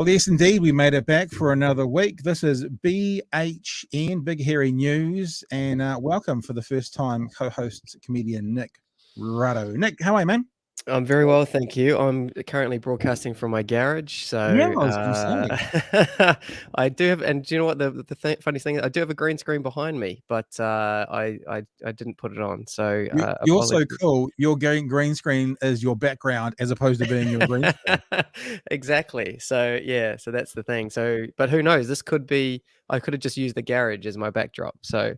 Well, yes, indeed, we made it back for another week. This is BHN, Big Hairy News, and welcome for the first time co-host comedian Nick Ruddo. Nick, how are you, man? I'm very well, thank you. I'm currently broadcasting from my garage, so Yeah, I was going to say. I do have. And do you know what the funniest thing is? I do have a green screen behind me, but I didn't put it on. So You're so apologies. cool. Your green screen is your background as opposed to being your green screen. Exactly. So yeah, so that's the thing. So, but who knows? This could be. I could have just used the garage as my backdrop. So,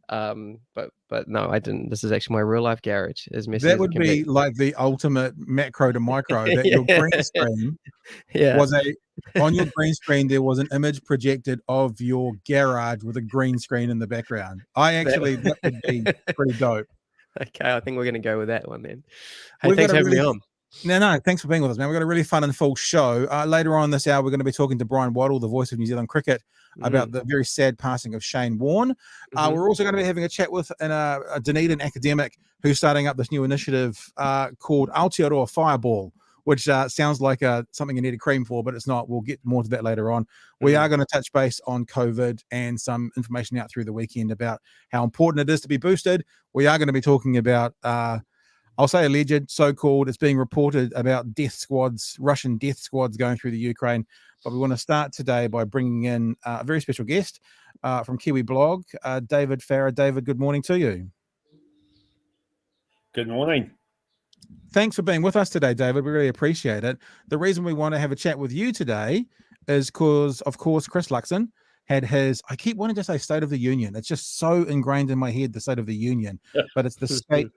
but no, I didn't. This is actually my real life garage. As messy That as it would can be be. like the ultimate macro to micro, that your green screen Yeah. was on your green screen, there was an image projected of your garage with a green screen in the background. That would be pretty dope. Okay, I think we're going to go with that one then. Hey, We've thanks got for a having me really on. No, thanks for being with us, man. We've got a really fun and full show. Later on this hour, we're going to be talking to Bryan Waddle, the voice of New Zealand cricket, about the very sad passing of Shane Warne. We're also going to be having a chat with a Dunedin academic who's starting up this new initiative called Aotearoa Fireball, which sounds like something you need a cream for, but it's not. We'll get more to that later on. We are going to touch base on COVID and some information out through the weekend about how important it is to be boosted. We are going to be talking about I'll say alleged, so-called, it's being reported about Russian death squads going through the Ukraine. But we want to start today by bringing in a very special guest from Kiwi Blog, David Farah. David, good morning to you. Good morning. Thanks for being with us today, David. We really appreciate it. The reason we want to have a chat with you today is because, of course, Chris Luxon had his, I keep wanting to say State of the Union. It's just so ingrained in my head, the State of the Union, but it's the state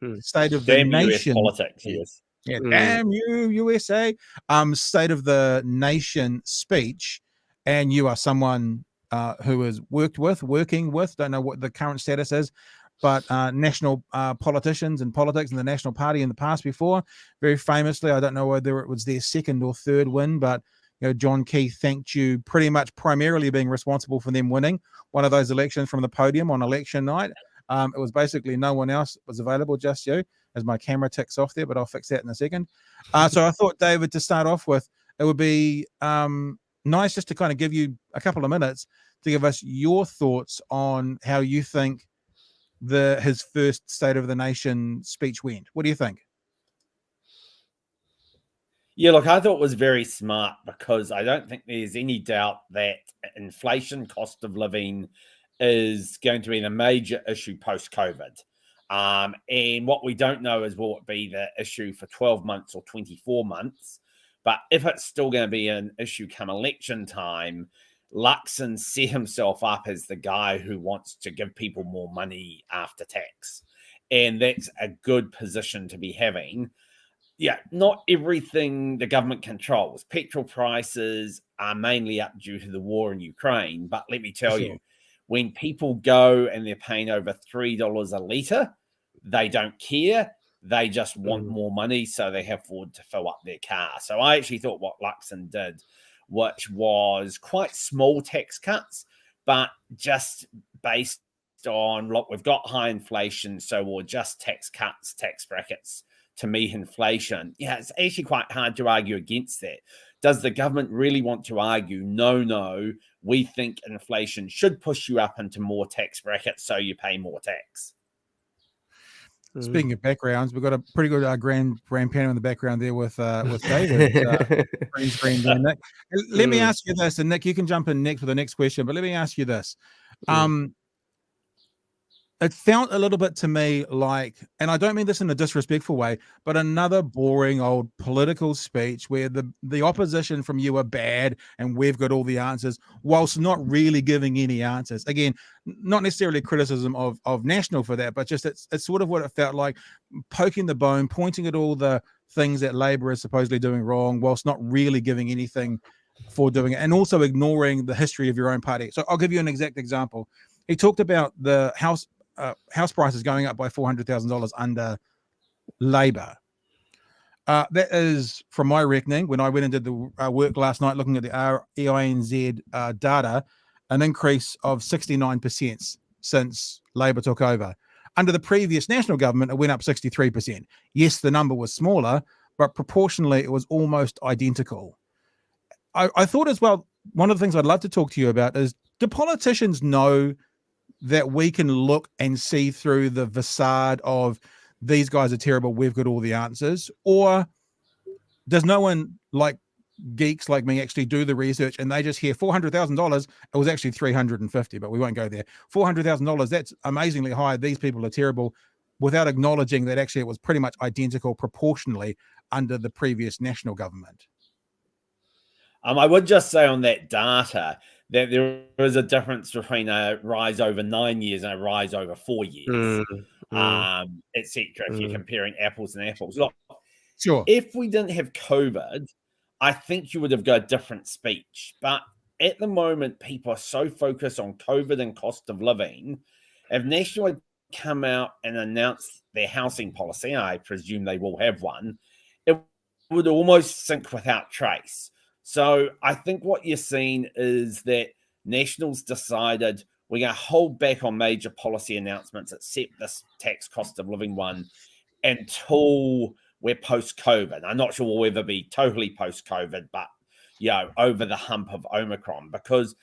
of the nation. US politics, yes. Yeah, damn you, USA. State of the Nation speech, and you are someone who has working with, don't know what the current status is, but national politicians and politics in the National Party in the past before, very famously, I don't know whether it was their second or third win, but John Key thanked you pretty much primarily being responsible for them winning one of those elections from the podium on election night. It was basically no one else was available, just you, as my camera ticks off there, but I'll fix that in a second. So I thought, David, to start off with, it would be nice just to kind of give you a couple of minutes to give us your thoughts on how you think his first State of the Nation speech went. What do you think? Yeah, look, I thought it was very smart because I don't think there's any doubt that inflation, cost of living is going to be a major issue post-COVID. And what we don't know is will it be the issue for 12 months or 24 months. But if it's still going to be an issue come election time, Luxon set himself up as the guy who wants to give people more money after tax. And that's a good position to be having. Yeah, not everything the government controls. Petrol prices are mainly up due to the war in Ukraine. But let me tell you, when people go and they're paying over $3 a litre, they don't care. They just want more money, so they have afford to fill up their car. So I actually thought what Luxon did, which was quite small tax cuts, but just based on, look, we've got high inflation, so we'll just tax cuts, tax brackets to meet inflation. Yeah, it's actually quite hard to argue against that. Does the government really want to argue, no, we think inflation should push you up into more tax brackets so you pay more tax? Speaking of backgrounds, we've got a pretty good grand piano in the background there with David. Green screen there, Nick. Let me ask you this, and Nick, you can jump in next with the next question, but let me ask you this. It felt a little bit to me like, and I don't mean this in a disrespectful way, but another boring old political speech where the opposition from you are bad and we've got all the answers, whilst not really giving any answers. Again, not necessarily criticism of National for that, but just it's sort of what it felt like, poking the bone, pointing at all the things that Labour is supposedly doing wrong, whilst not really giving anything for doing it, and also ignoring the history of your own party. So I'll give you an exact example. He talked about the house prices going up by $400,000 under Labour. That is, from my reckoning, when I went and did the work last night looking at the EINZ data, an increase of 69% since Labour took over. Under the previous National government, it went up 63%. Yes, the number was smaller, but proportionally, it was almost identical. I thought as well, one of the things I'd love to talk to you about is, do politicians know that we can look and see through the facade of these guys are terrible, we've got all the answers? Or does no one, like geeks like me, actually do the research and they just hear $400,000? It was actually 350, but we won't go there. $400,000, that's amazingly high. These people are terrible, without acknowledging that actually it was pretty much identical proportionally under the previous national government. I would just say on that data that there is a difference between a rise over 9 years and a rise over 4 years, etc. If you're comparing apples and apples. Look, sure, if we didn't have COVID, I think you would have got a different speech. But at the moment, people are so focused on COVID and cost of living. If National had come out and announced their housing policy, I presume they will have one, it would almost sink without trace. So I think what you're seeing is that Nationals decided we're going to hold back on major policy announcements, except this tax cost of living one, until we're post-COVID. I'm not sure we'll ever be totally post-COVID, but, over the hump of Omicron, because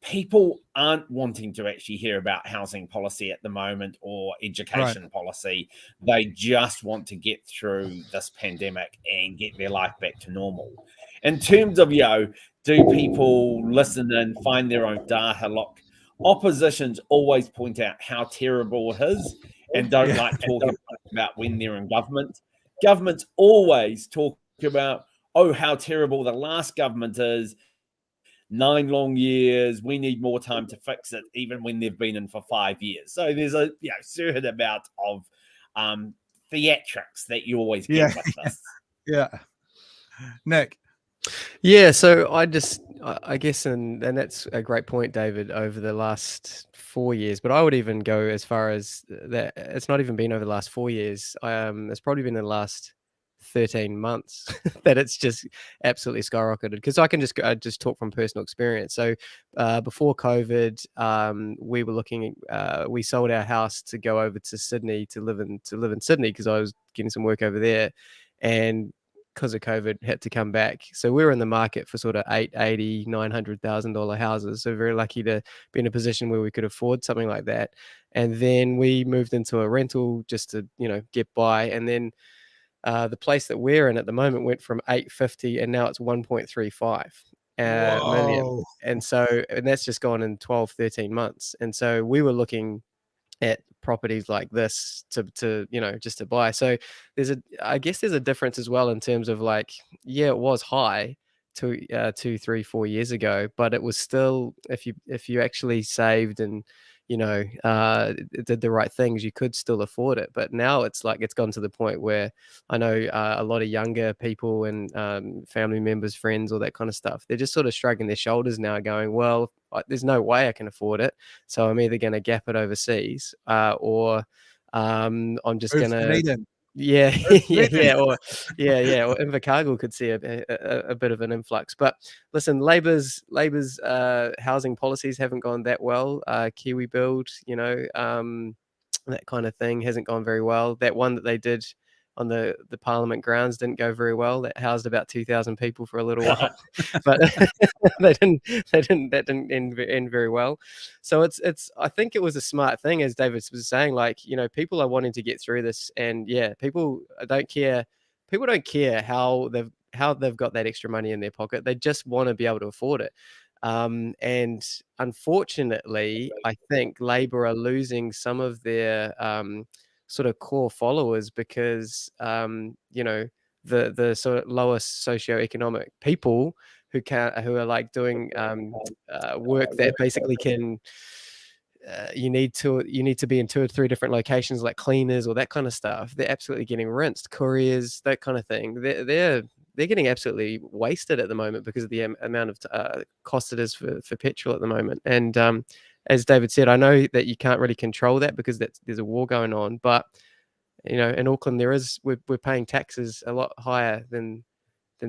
people aren't wanting to actually hear about housing policy at the moment or education policy. They just want to get through this pandemic and get their life back to normal. In terms of, do people listen and find their own data? Look, oppositions always point out how terrible it is and don't like talking about when they're in government. Governments always talk about, oh, how terrible the last government is. 9 long years, we need more time to fix it, even when they've been in for 5 years. So there's a certain amount of theatrics that you always get with this. Yeah. Nick. Yeah, so I guess, and that's a great point, David, over the last 4 years, but I would even go as far as that it's not even been over the last 4 years. It's probably been the last 13 months that it's just absolutely skyrocketed, because I can just talk from personal experience. So before COVID, we were looking, we sold our house to go over to Sydney to live in Sydney, because I was getting some work over there, and because of COVID had to come back. So we were in the market for sort of $880,000-$900,000 houses. So very lucky to be in a position where we could afford something like that. And then we moved into a rental just to, get by. And then the place that we're in at the moment went from 850 and now it's 1.35 million. And that's just gone in 12, 13 months. And so we were looking at properties like this to just to buy. So I guess there's a difference as well in terms of, like, it was high 2, 3, 4 years ago, but it was still, if you actually saved and did the right things, you could still afford it. But now it's like it's gone to the point where I know a lot of younger people and family members, friends, all that kind of stuff, they're just sort of shrugging their shoulders now, going, well, there's no way I can afford it, so I'm either going to gap it overseas or I'm just going to or Invercargill could see a bit of an influx. But listen, Labor's housing policies haven't gone that well. Kiwi Build, that kind of thing hasn't gone very well. That one that they did on the Parliament grounds didn't go very well. That housed about 2,000 people for a little while, but that didn't end very well. So it's I think it was a smart thing, as David was saying, like, people are wanting to get through this, and people don't care. People don't care how they've got that extra money in their pocket. They just want to be able to afford it. And unfortunately, I think Labor are losing some of their sort of core followers, because the sort of lowest socioeconomic people who are like doing work that basically can you need to be in 2 or 3 different locations, like cleaners or that kind of stuff. They're absolutely getting rinsed. Couriers, that kind of thing. They're getting absolutely wasted at the moment because of the amount of cost it is for petrol at the moment. And as David said, I know that you can't really control that because there's a war going on, but in Auckland we're paying taxes a lot higher than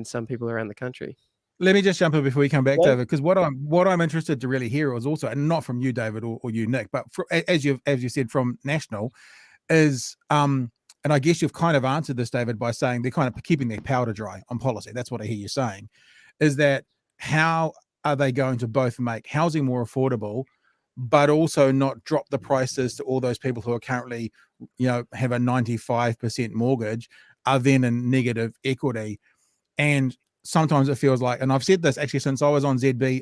some people around the country. Let me just jump in before we come back, David, because what I'm interested to really hear is also, and not from you, David, or you, Nick, but as you said, from National, is and I guess you've kind of answered this, David, by saying they're kind of keeping their powder dry on policy. That's what I hear you saying, is that how are they going to both make housing more affordable, but also not drop the prices to all those people who are currently, have a 95% mortgage, are then in negative equity? And sometimes it feels like, and I've said this actually since I was on ZB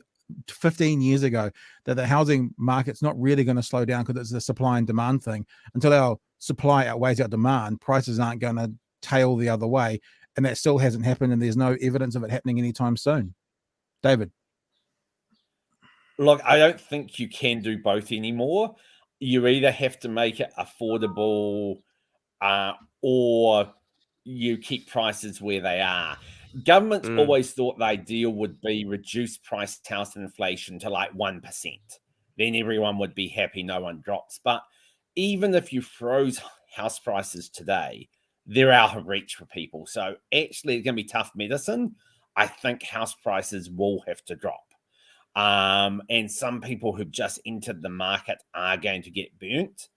15 years ago, that the housing market's not really going to slow down because it's the supply and demand thing. Until our supply outweighs our demand, prices aren't going to tail the other way. And that still hasn't happened, and there's no evidence of it happening anytime soon. David? Look, I don't think you can do both anymore. You either have to make it affordable or you keep prices where they are. Governments always thought the ideal would be reduce price house inflation to like 1%. Then everyone would be happy, no one drops. But even if you froze house prices today, they're out of reach for people. So actually, it's going to be tough medicine. I think house prices will have to drop. And some people who've just entered the market are going to get burnt.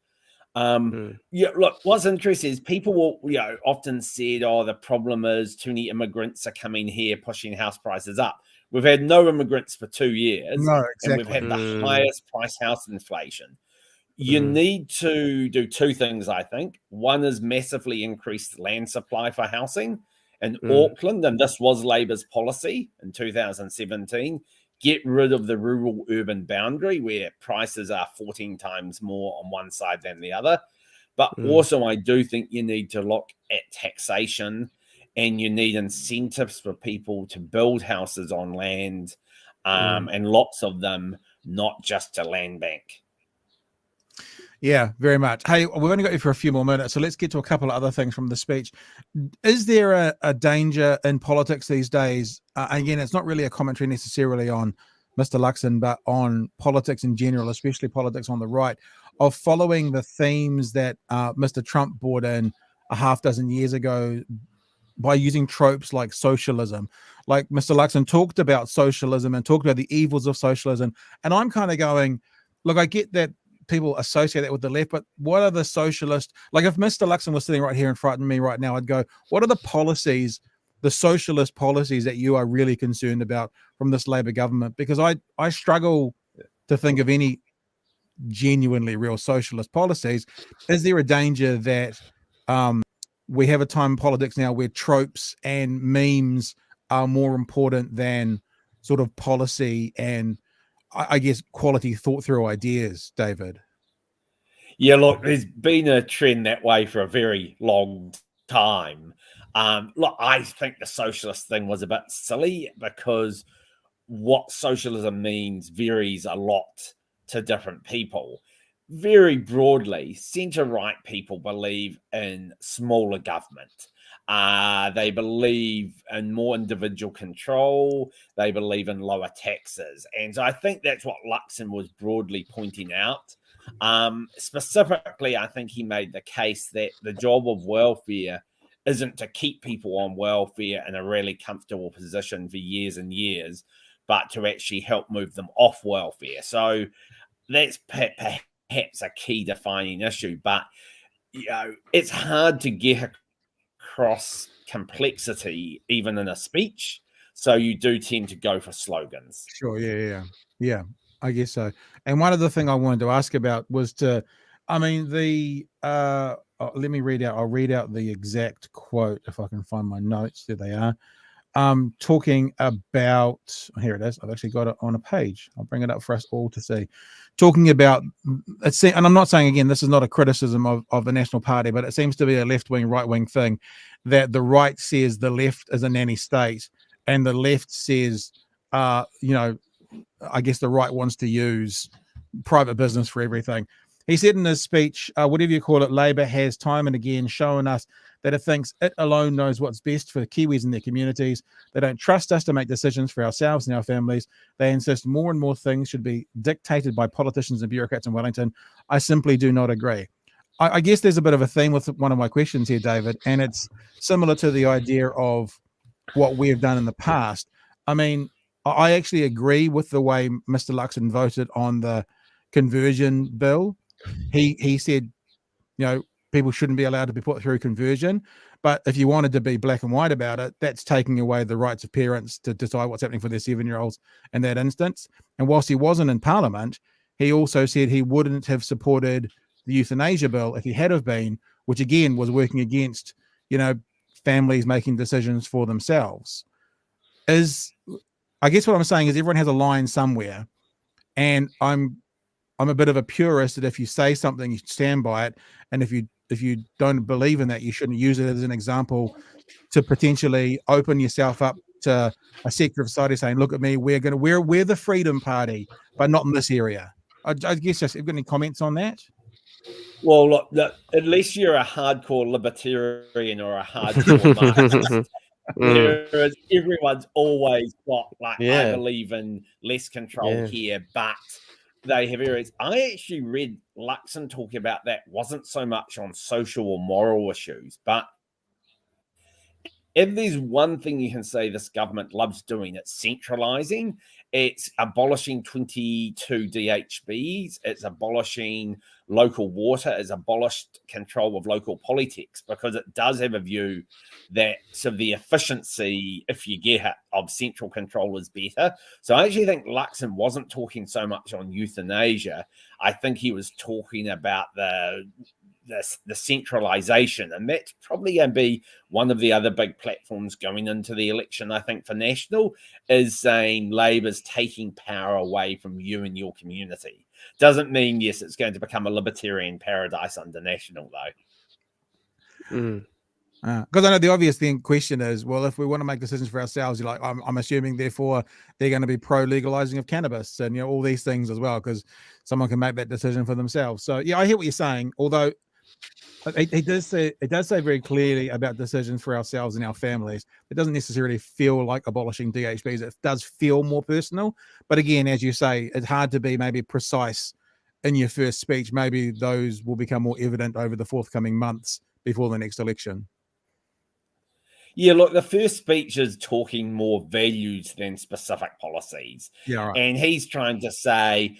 Yeah, look, what's interesting is people will, often said, oh, the problem is too many immigrants are coming here pushing house prices up. We've had no immigrants for 2 years, No, and we've had the highest price house inflation. You need to do two things, I think. One is massively increase the land supply for housing. In Auckland, and this was Labour's policy in 2017, get rid of the rural-urban boundary where prices are 14 times more on one side than the other. But also, I do think you need to look at taxation, and you need incentives for people to build houses on land, and lots of them, not just a land bank. Yeah, very much. Hey, we've only got you for a few more minutes, so let's get to a couple of other things from the speech. Is there a danger in politics these days? Again, it's not really a commentary necessarily on Mr. Luxon, but on politics in general, especially politics on the right, of following the themes that Mr. Trump brought in a half dozen years ago by using tropes like socialism. Like Mr. Luxon talked about socialism and talked about the evils of socialism. And I'm kind of going, look, I get that people associate that with the left, but what are the socialist, like if Mr. Luxon was sitting right here in front of me right now, I'd go, what are the policies, the socialist policies that you are really concerned about from this Labour government? Because I struggle to think of any genuinely real socialist policies. Is there a danger that we have a time in politics now where tropes and memes are more important than sort of policy and, I guess, quality thought through ideas, David? Yeah, look, there's been a trend that way for a very long time. Look, I think the socialist thing was a bit silly because what socialism means varies a lot to different people. Very broadly, centre-right people believe in smaller government. They believe in more individual control. They believe in lower taxes. And so I think that's what Luxon was broadly pointing out. Specifically, I think he made the case that the job of welfare isn't to keep people on welfare in a really comfortable position for years and years, but to actually help move them off welfare. So that's perhaps a key defining issue, but it's hard to get across complexity even in a speech. So you do tend to go for slogans. Sure, yeah. I guess so. And one other thing I wanted to ask about was let me read out. I'll read out the exact quote if I can find my notes. There they are. Talking about, here it is. I've actually got it on a page. I'll bring it up for us all to see. Talking about, and I'm not saying, again, this is not a criticism of the National Party, but it seems to be a left-wing, right-wing thing that the right says the left is a nanny state and the left says, I guess the right wants to use private business for everything. He said in his speech, whatever you call it, Labour has time and again shown us that it thinks it alone knows what's best for the Kiwis and their communities. They don't trust us to make decisions for ourselves and our families. They insist more and more things should be dictated by politicians and bureaucrats in Wellington. I simply do not agree. I guess there's a bit of a theme with one of my questions here, David, and it's similar to the idea of what we have done in the past. I mean, I actually agree with the way Mr. Luxon voted on the conversion bill. He said, people shouldn't be allowed to be put through conversion. But if you wanted to be black and white about it, that's taking away the rights of parents to decide what's happening for their 7-year-olds in that instance. And whilst he wasn't in Parliament, he also said he wouldn't have supported the euthanasia bill if he had have been, which again was working against, families making decisions for themselves. I guess what I'm saying is everyone has a line somewhere, and I'm a bit of a purist that if you say something, you stand by it, and if you don't believe in that, you shouldn't use it as an example to potentially open yourself up to a sector of society saying, "Look at me, we're the Freedom Party, but not in this area." I guess just, have you got any comments on that? Well, look, at least you're a hardcore libertarian or a hardcore Marxist. Whereas everyone's always got I believe in less control here, but they have areas. I actually read Luxon talk about that wasn't so much on social or moral issues, but if there's one thing you can say this government loves doing, it's centralizing. It's abolishing 22 DHBs. It's abolishing local water. It's abolished control of local politics, because it does have a view that the efficiency, if you get it, of central control is better. So I actually think Luxon wasn't talking so much on euthanasia. I think he was talking about the centralization, and that's probably going to be one of the other big platforms going into the election. I think for National is saying Labor's taking power away from you and your community. Doesn't mean yes, it's going to become a libertarian paradise under National though. Because I know the obvious question is, well, if we want to make decisions for ourselves, you're like, I'm assuming therefore they're going to be pro legalizing of cannabis and all these things as well, because someone can make that decision for themselves. So yeah, I hear what you're saying, although it does say very clearly about decisions for ourselves and our families. It doesn't necessarily feel like abolishing DHBs. It does feel more personal. But again, as you say, it's hard to be maybe precise in your first speech. Maybe those will become more evident over the forthcoming months before the next election. Yeah, look, the first speech is talking more values than specific policies. Yeah, right. And he's trying to say,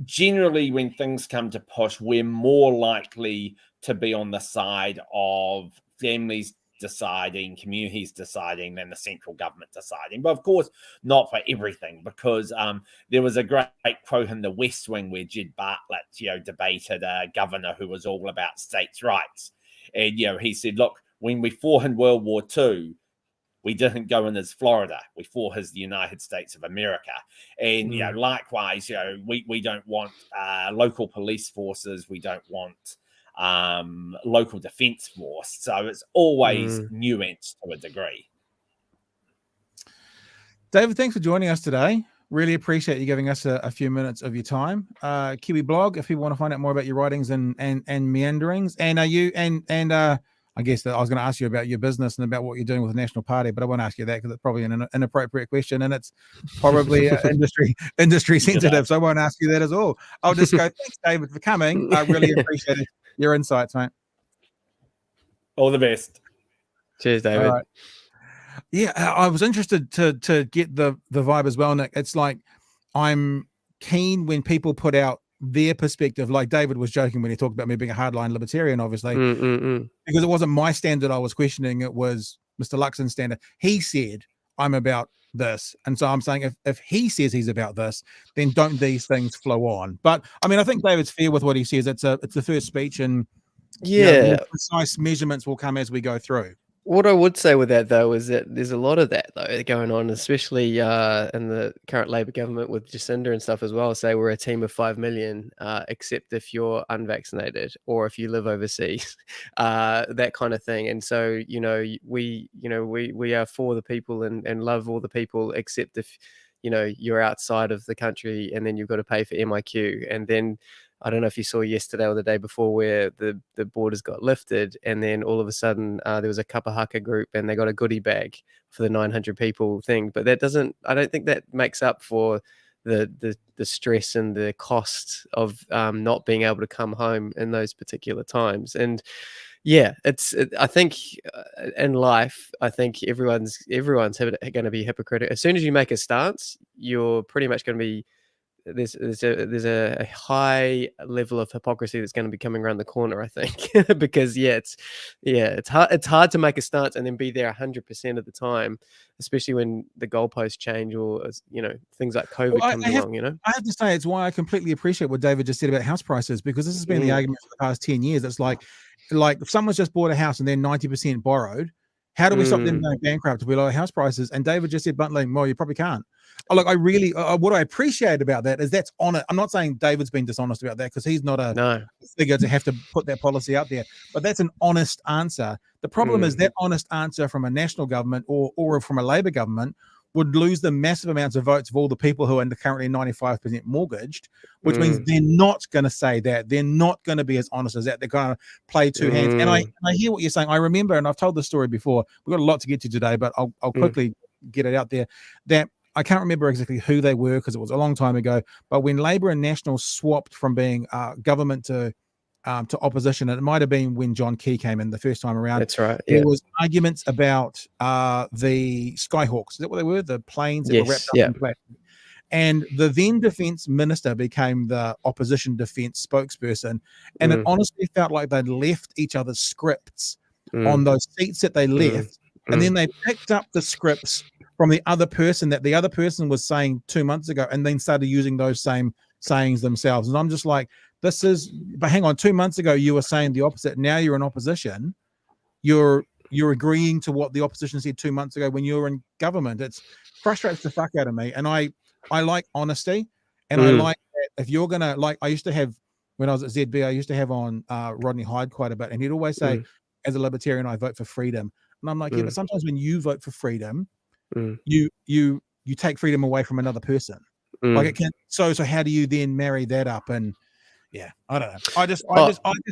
generally, when things come to push, we're more likely to be on the side of families deciding, communities deciding, than the central government deciding. But of course, not for everything, because there was a great quote in the West Wing where Jed Bartlett, debated a governor who was all about states' rights. And, he said, look, when we fought in World War II, we didn't go in as Florida. We fought as the United States of America. And, likewise, we don't want local police forces. We don't want local defense force. So it's always nuanced to a degree. David, thanks for joining us today. Really appreciate you giving us a few minutes of your time. Kiwi Blog, if people want to find out more about your writings and meanderings, and I guess that I was going to ask you about your business and about what you're doing with the National Party, but I won't ask you that because it's probably an inappropriate question, and it's probably industry sensitive, so I won't ask you that as all. I'll just go, thanks, David, for coming. I really appreciate your insights, mate. All the best. Cheers, David. All right. Yeah, I was interested to get the vibe as well, Nick. It's like I'm keen when people put out their perspective, like David was joking when he talked about me being a hardline libertarian, obviously, because it wasn't my standard I was questioning, it was Mr. Luxon's standard. He said, I'm about this. And so I'm saying if he says he's about this, then don't these things flow on? But I mean, I think David's fair with what he says. It's the first speech, and more precise measurements will come as we go through. What I would say with that, though, is that there's a lot of that, though, going on, especially in the current Labour government with Jacinda and stuff as well. Say we're a team of 5 million, except if you're unvaccinated or if you live overseas, that kind of thing. And so, we are for the people and love all the people, except if, you're outside of the country and then you've got to pay for MIQ. And then I don't know if you saw yesterday or the day before where the borders got lifted, and then all of a sudden there was a Kapa Haka group and they got a goodie bag for the 900 people thing. But I don't think that makes up for the stress and the cost of not being able to come home in those particular times. And yeah, I think in life, I think everyone's going to be hypocritical. As soon as you make a stance, you're pretty much going to be there's a high level of hypocrisy that's going to be coming around the corner, I think, because it's hard to make a stance and then be there 100% of the time, especially when the goalposts change or things like COVID comes along. I have to say, it's why I completely appreciate what David just said about house prices, because this has been the argument for the past 10 years. It's like if someone's just bought a house and they're 90% borrowed, how do we stop them going bankrupt if we lower house prices? And David just said bluntly, well, you probably can't. Look, I really, what I appreciate about that is that's honest. I'm not saying David's been dishonest about that, because he's not a figure to have to put that policy out there, but that's an honest answer. The problem is that honest answer from a national government or from a Labor government would lose the massive amounts of votes of all the people who are currently 95% mortgaged, which means they're not going to say that. They're not going to be as honest as that. They're going to play two hands. And I hear what you're saying. I remember, and I've told this story before, we've got a lot to get to today, but I'll quickly get it out there, that I can't remember exactly who they were because it was a long time ago, but when Labor and National swapped from being government to opposition, and it might have been when John Key came in the first time around. That's right. There was arguments about the Skyhawks. Is that what they were? The planes that were wrapped up in plastic. And the then defense minister became the opposition defense spokesperson. And it honestly felt like they'd left each other's scripts on those seats that they left. And then they picked up the scripts from the other person that the other person was saying 2 months ago, and then started using those same sayings themselves. And I'm just like, but hang on, 2 months ago you were saying the opposite. Now you're in opposition. You're agreeing to what the opposition said 2 months ago when you were in government. It frustrates the fuck out of me. And I like honesty, and I like that if you're gonna, like, I used to have, when I was at ZB, I used to have on Rodney Hyde quite a bit, and he'd always say, as a libertarian, I vote for freedom. And I'm like, yeah, but sometimes when you vote for freedom, you take freedom away from another person. Like it can. So how do you then marry that up? And yeah, I don't know. I just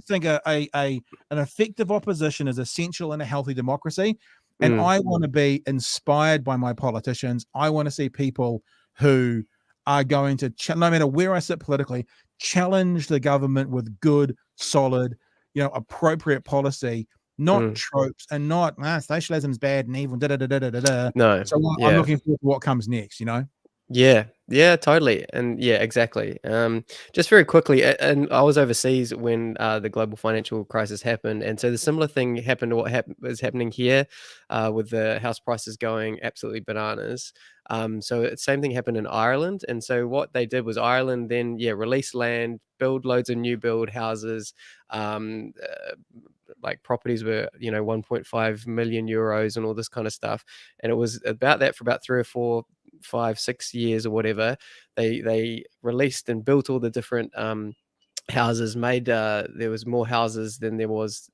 think an effective opposition is essential in a healthy democracy. And I want to be inspired by my politicians. I want to see people who are going to, no matter where I sit politically, challenge the government with good, solid, appropriate policy, not tropes, and not socialism's bad and evil. No. So I'm looking forward to what comes next. Yeah, totally. And yeah, exactly. Just very quickly, and I was overseas when the global financial crisis happened, and so the similar thing happened to what is happening here with the house prices going absolutely bananas. So the same thing happened in Ireland, and so what they did was Ireland then release land, build loads of new build houses. Like properties were 1.5 million euros and all this kind of stuff, and it was about that for about 3 or 4, 5, 6 years or whatever. They released and built all the different houses, made there was more houses than there was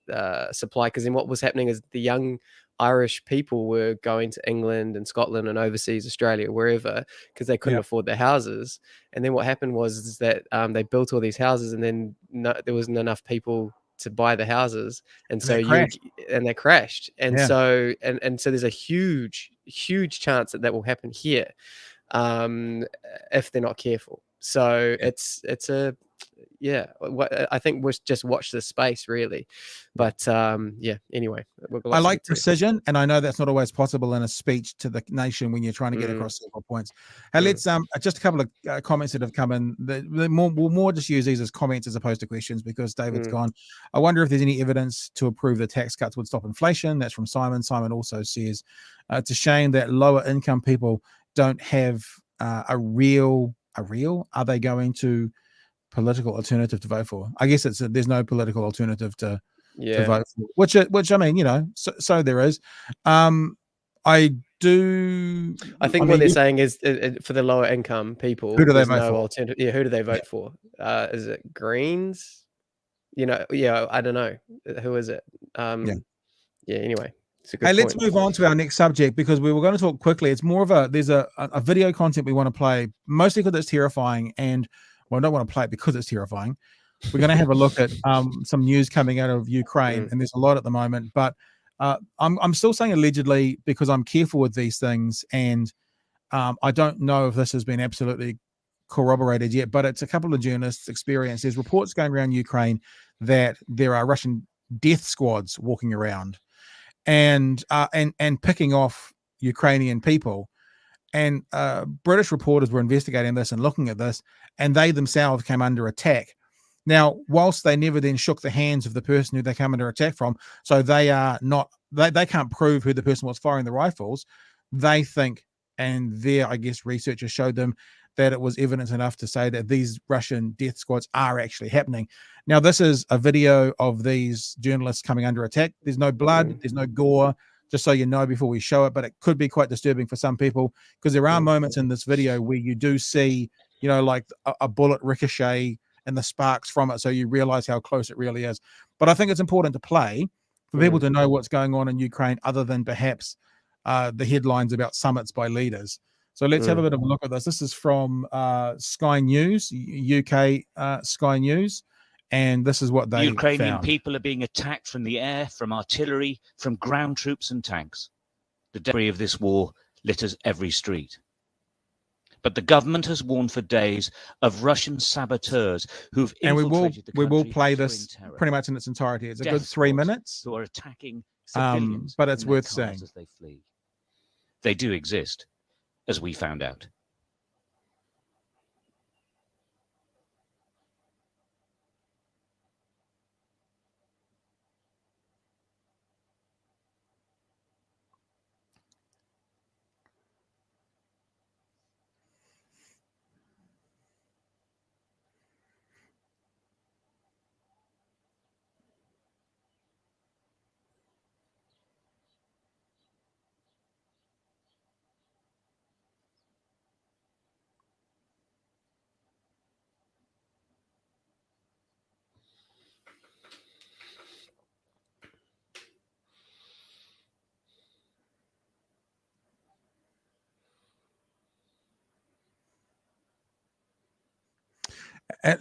supply, because then what was happening is the young Irish people were going to England and Scotland and overseas, Australia, wherever, because they couldn't afford the houses. And then what happened was that they built all these houses, and then there wasn't enough people to buy the houses, and so they crashed. And so and so there's a huge chance that will happen here if they're not careful. So it's a I think we'll just watch this space, really. But anyway, I like precision, and I know that's not always possible in a speech to the nation when you're trying to get across several points. And let's just a couple of comments that have come in. We'll more just use these as comments as opposed to questions, because David's gone. I wonder if there's any evidence to prove the tax cuts would stop inflation. That's from Simon. Simon also says it's a shame that lower income people don't have a real. Are they going to political alternative to vote for? I guess there's no political alternative to vote for, which I mean, so there is. I think what they're saying is for the lower income people, who do they vote for? Alternative. Yeah, who do they vote for? Is it Greens? I don't know. Who is it? Anyway. Hey, let's move on to our next subject, because we were going to talk quickly. It's more of there's a video content we want to play, mostly because it's terrifying, and I don't want to play it because it's terrifying. We're going to have a look at some news coming out of Ukraine, and there's a lot at the moment. But I'm still saying allegedly, because I'm careful with these things, and I don't know if this has been absolutely corroborated yet. But it's a couple of journalists' experience. There's reports going around Ukraine that there are Russian death squads walking around and picking off Ukrainian people. And British reporters were investigating this and looking at this, and they themselves came under attack. Now, whilst they never then shook the hands of the person who they came under attack from, so they are not, they can't prove who the person was firing the rifles. They think, and their, I guess, researchers showed them that it was evidence enough to say that these Russian death squads are actually happening. Now, this is a video of these journalists coming under attack. There's no blood, there's no gore, just so you know before we show it, but it could be quite disturbing for some people, because there are moments in this video where you do see, you know, like a bullet ricochet and the sparks from it, so you realize how close it really is. But I think it's important to play for people to know what's going on in Ukraine, other than perhaps the headlines about summits by leaders. So let's have a bit of a look at this. This is from Sky News, UK Sky News, and this is what they Ukrainian found. people are being attacked from the air, from artillery, from ground troops and tanks. The debris of this war litters every street. But the government has warned for days of Russian saboteurs who've infiltrated the country. We will play this pretty much in its entirety. It's a good 3 minutes. Who are attacking civilians, but it's worth saying. As they flee. They do exist, as we found out.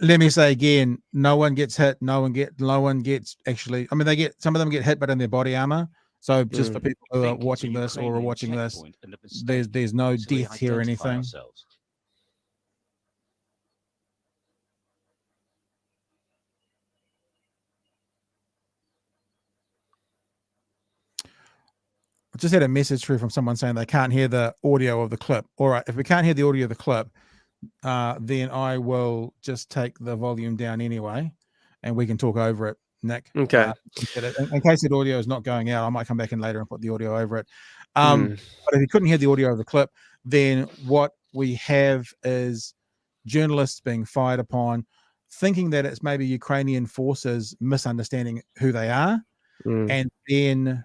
Let me say again, no one gets hit. No one gets actually. I mean, some of them get hit, but in their body armor. So just for people who are watching this or are watching this, there's no death here or anything. I just had a message through from someone saying they can't hear the audio of the clip. All right, if we can't hear the audio of the clip, then I will just take the volume down anyway, and we can talk over it, Nick. Okay. In case the audio is not going out, I might come back in later and put the audio over it. But if you couldn't hear the audio of the clip, then what we have is journalists being fired upon, thinking that it's maybe Ukrainian forces misunderstanding who they are, and then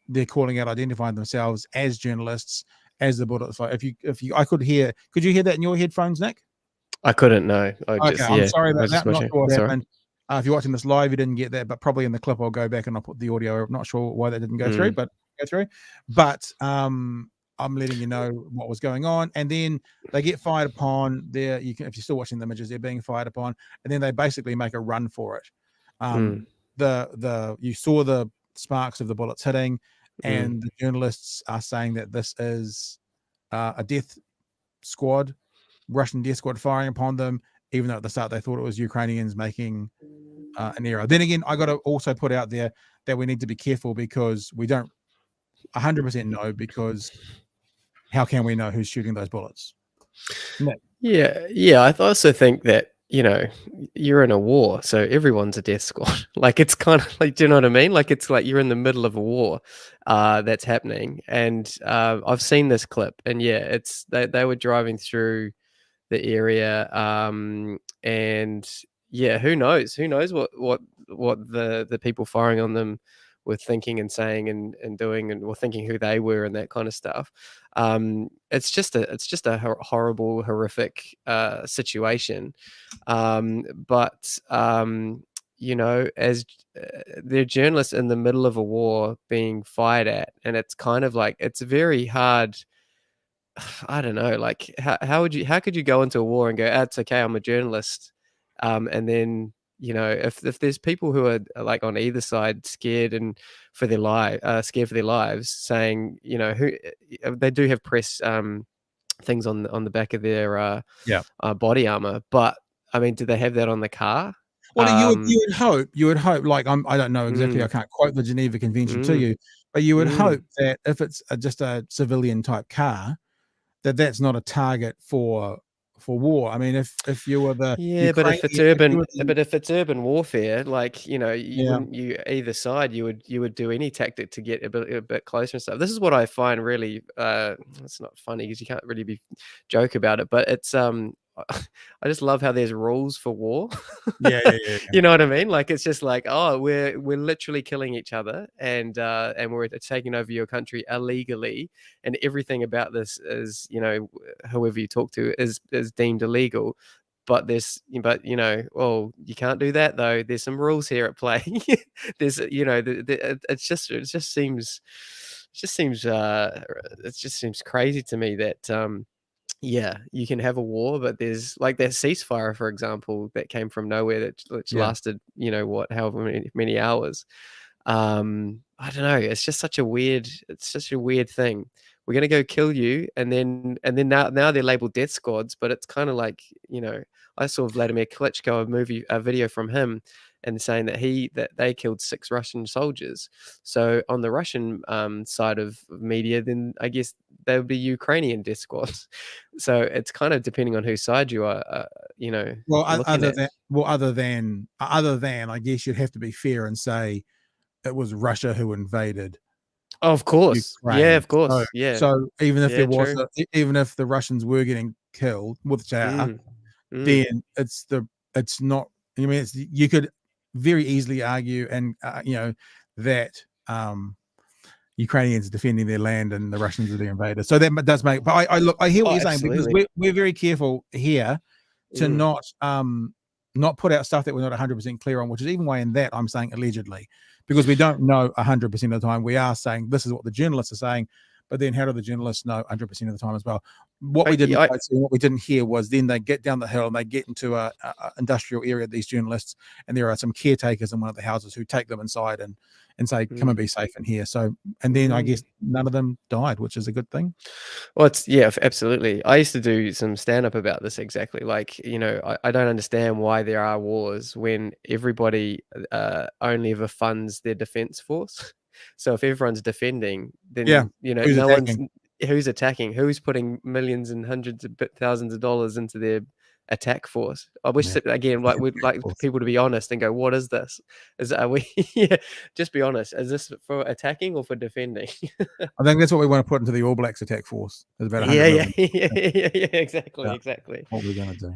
they're calling out, identifying themselves as journalists, as the bullets fire. Could you hear that in your headphones, Nick? I couldn't, no. I'm sorry about that. Not sure what happened. If you're watching this live, you didn't get that, but probably in the clip I'll go back and I'll put the audio. I'm not sure why that didn't go through, but I'm letting you know what was going on. And then they get fired upon there. If you're still watching the images, they're being fired upon, and then they basically make a run for it. You saw the sparks of the bullets hitting, and the journalists are saying that this is a death squad, Russian death squad firing upon them, even though at the start they thought it was Ukrainians making an error. Then again, I got to also put out there that we need to be careful, because we don't 100% know, because how can we know who's shooting those bullets? No. Yeah. I also think that, you know, you're in a war, so everyone's a death squad. Like, it's kind of like, do you know what I mean? Like, it's like you're in the middle of a war that's happening. And I've seen this clip, and yeah, it's they were driving through the area, and yeah, who knows what the people firing on them were thinking and saying and doing, and were thinking who they were and that kind of stuff. It's just a horrible, horrific situation. But you know, as they're journalists in the middle of a war being fired at, and it's kind of like, it's very hard. I don't know, like how could you go into a war and go, it's okay, I'm a journalist, and then, you know, if there's people who are like on either side scared for their lives, saying, you know, who they do have press things on the back of their body armor, but I mean, do they have that on the car? Well, you would hope, like, I don't know exactly, I can't quote the Geneva Convention to you, but you would hope that if it's just a civilian type car, that's not a target for war. I mean, if you were the Yeah, but if it's Ukrainian, urban, but if it's urban warfare, like you yeah, wouldn't either side you would do any tactic to get a bit closer and stuff. This is what I find really it's not funny because you can't really be joke about it, but it's I just love how there's rules for war. yeah. You know what I mean? Like it's just like, oh, we're literally killing each other and we're taking over your country illegally, and everything about this is, whoever you talk to is deemed illegal. But well, you can't do that though. There's some rules here at play. There's, it just seems crazy to me that yeah, you can have a war, but there's like that ceasefire, for example, that came from nowhere that which Yeah. lasted, however many hours. I don't know. It's such a weird thing. We're gonna go kill you, and then now they're labeled death squads, but it's kind of like, I saw Vladimir Klitschko a video from him, and saying that they killed 6 Russian soldiers. So on the Russian side of media, then I guess they would be Ukrainian death squads. So it's kind of depending on whose side you are, Well, looking at. other than I guess you'd have to be fair and say it was Russia who invaded Oh, of course. Ukraine. Yeah, of course. Yeah. So even if Yeah, there was, true. even if the Russians were getting killed, which they are, then it's not. I mean, you could very easily argue, and that Ukrainians defending their land and the Russians are the invaders. So that does make. But I hear what you're saying, because we're very careful here to not put out stuff that we're not 100% clear on, which is even why in that I'm saying allegedly, because we don't know 100% of the time. We are saying this is what the journalists are saying, but then how do the journalists know 100% of the time as well? What we didn't see, what we didn't hear was then they get down the hill and they get into a industrial area, these journalists, and there are some caretakers in one of the houses who take them inside and say, come and be safe in here. So, and then I guess none of them died, which is a good thing. Well, absolutely. I used to do some stand-up about this exactly. Like, I don't understand why there are wars when everybody only ever funds their defense force. So if everyone's defending, then who's attacking, who's putting millions and hundreds of thousands of dollars into their attack force. I wish that, again, like we'd like people to be honest and go, what is this? Are we just be honest, is this for attacking or for defending? I think that's what we want to put into the All Blacks attack force. There's about 100 yeah, exactly. What we're going to do.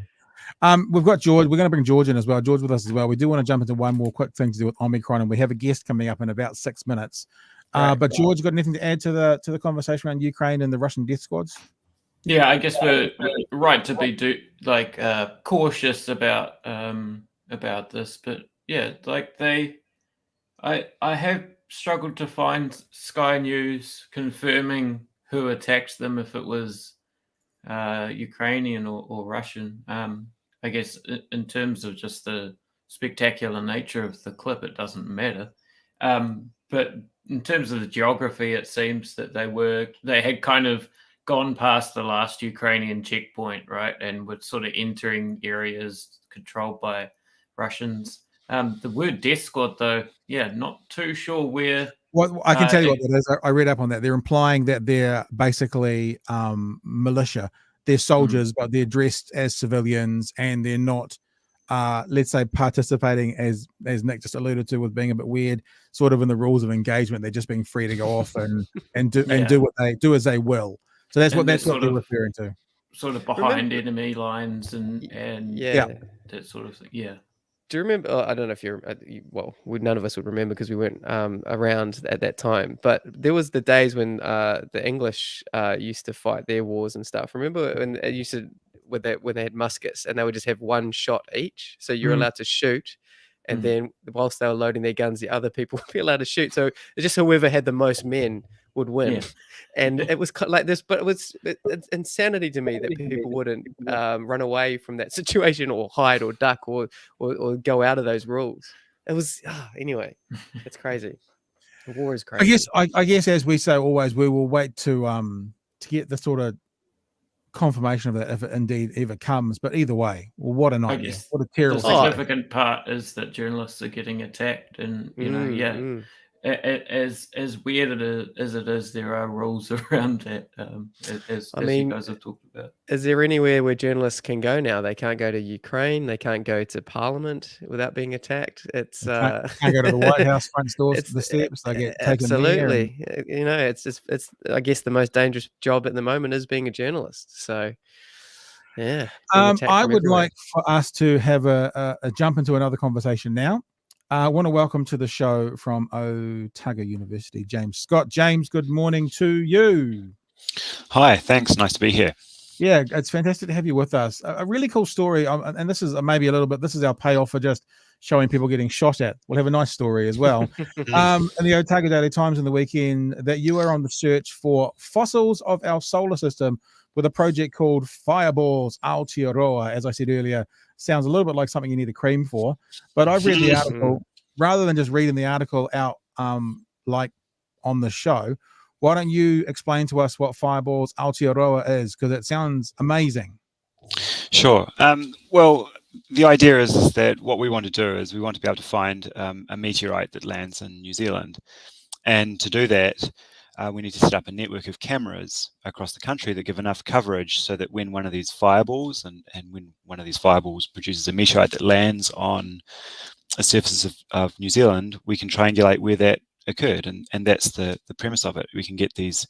We've got George. We're going to bring George in as well. George with us as well. We do want to jump into one more quick thing to do with Omicron, and we have a guest coming up in about 6 minutes. But George, you got anything to add to the conversation around Ukraine and the Russian death squads? Yeah, I guess we're right to be cautious about this, but yeah, like I have struggled to find Sky News confirming who attacked them, if it was Ukrainian or Russian. I guess in terms of just the spectacular nature of the clip, it doesn't matter. But in terms of the geography, it seems that they had kind of gone past the last Ukrainian checkpoint, right, and were sort of entering areas controlled by Russians. The word death squad, though, not too sure where. Well, I can tell you what that is. I read up on that. They're implying that they're basically militia. They're soldiers, but they're dressed as civilians, and they're not, let's say, participating, as Nick just alluded to, with being a bit weird, sort of in the rules of engagement. They're just being free to go off and do what they do as they will. So that's what they're referring to. Sort of behind enemy lines and that sort of thing. Yeah. Do you remember? I don't know if you're. None of us would remember because we weren't around at that time. But there was the days when the English used to fight their wars and stuff. Remember when it used to when they had muskets and they would just have one shot each, so you're allowed to shoot. And then whilst they were loading their guns, the other people would be allowed to shoot. So it's just whoever had the most men would win. Yeah. And it was like this, but it's insanity to me that people wouldn't run away from that situation or hide or duck or go out of those rules. It was anyway, it's crazy. The war is crazy. I guess as we say always, we will wait to get the sort of confirmation of that if it indeed ever comes. But either way, what a nightmare! What a terrible. The significant part is that journalists are getting attacked, and as weird as it is, there are rules around that, as you guys have talked about. Is there anywhere where journalists can go now? They can't go to Ukraine. They can't go to Parliament without being attacked. It's Can't go to the White House front doors, the steps. They get taken there. absolutely. You know, it's I guess the most dangerous job at the moment is being a journalist. So, yeah. I would like for us to have a jump into another conversation now. I want to welcome to the show from Otago University, James Scott. James, good morning to you. Hi, thanks. Nice to be here. Yeah, it's fantastic to have you with us. A really cool story, and this is maybe a little bit, this is our payoff for just showing people getting shot at. We'll have a nice story as well. In the Otago Daily Times in the weekend, that you are on the search for fossils of our solar system with a project called Fireballs Aotearoa. As I said earlier, sounds a little bit like something you need a cream for, but I've read the article. Rather than just reading the article out like on the show, why don't you explain to us what Fireballs Aotearoa is? Because it sounds amazing. Sure. Well, the idea is that what we want to do is we want to be able to find a meteorite that lands in New Zealand. And to do that, we need to set up a network of cameras across the country that give enough coverage so that when one of these fireballs and when one of these fireballs produces a meteorite that lands on a surface of New Zealand, we can triangulate where that occurred, and that's the premise of it. We can get these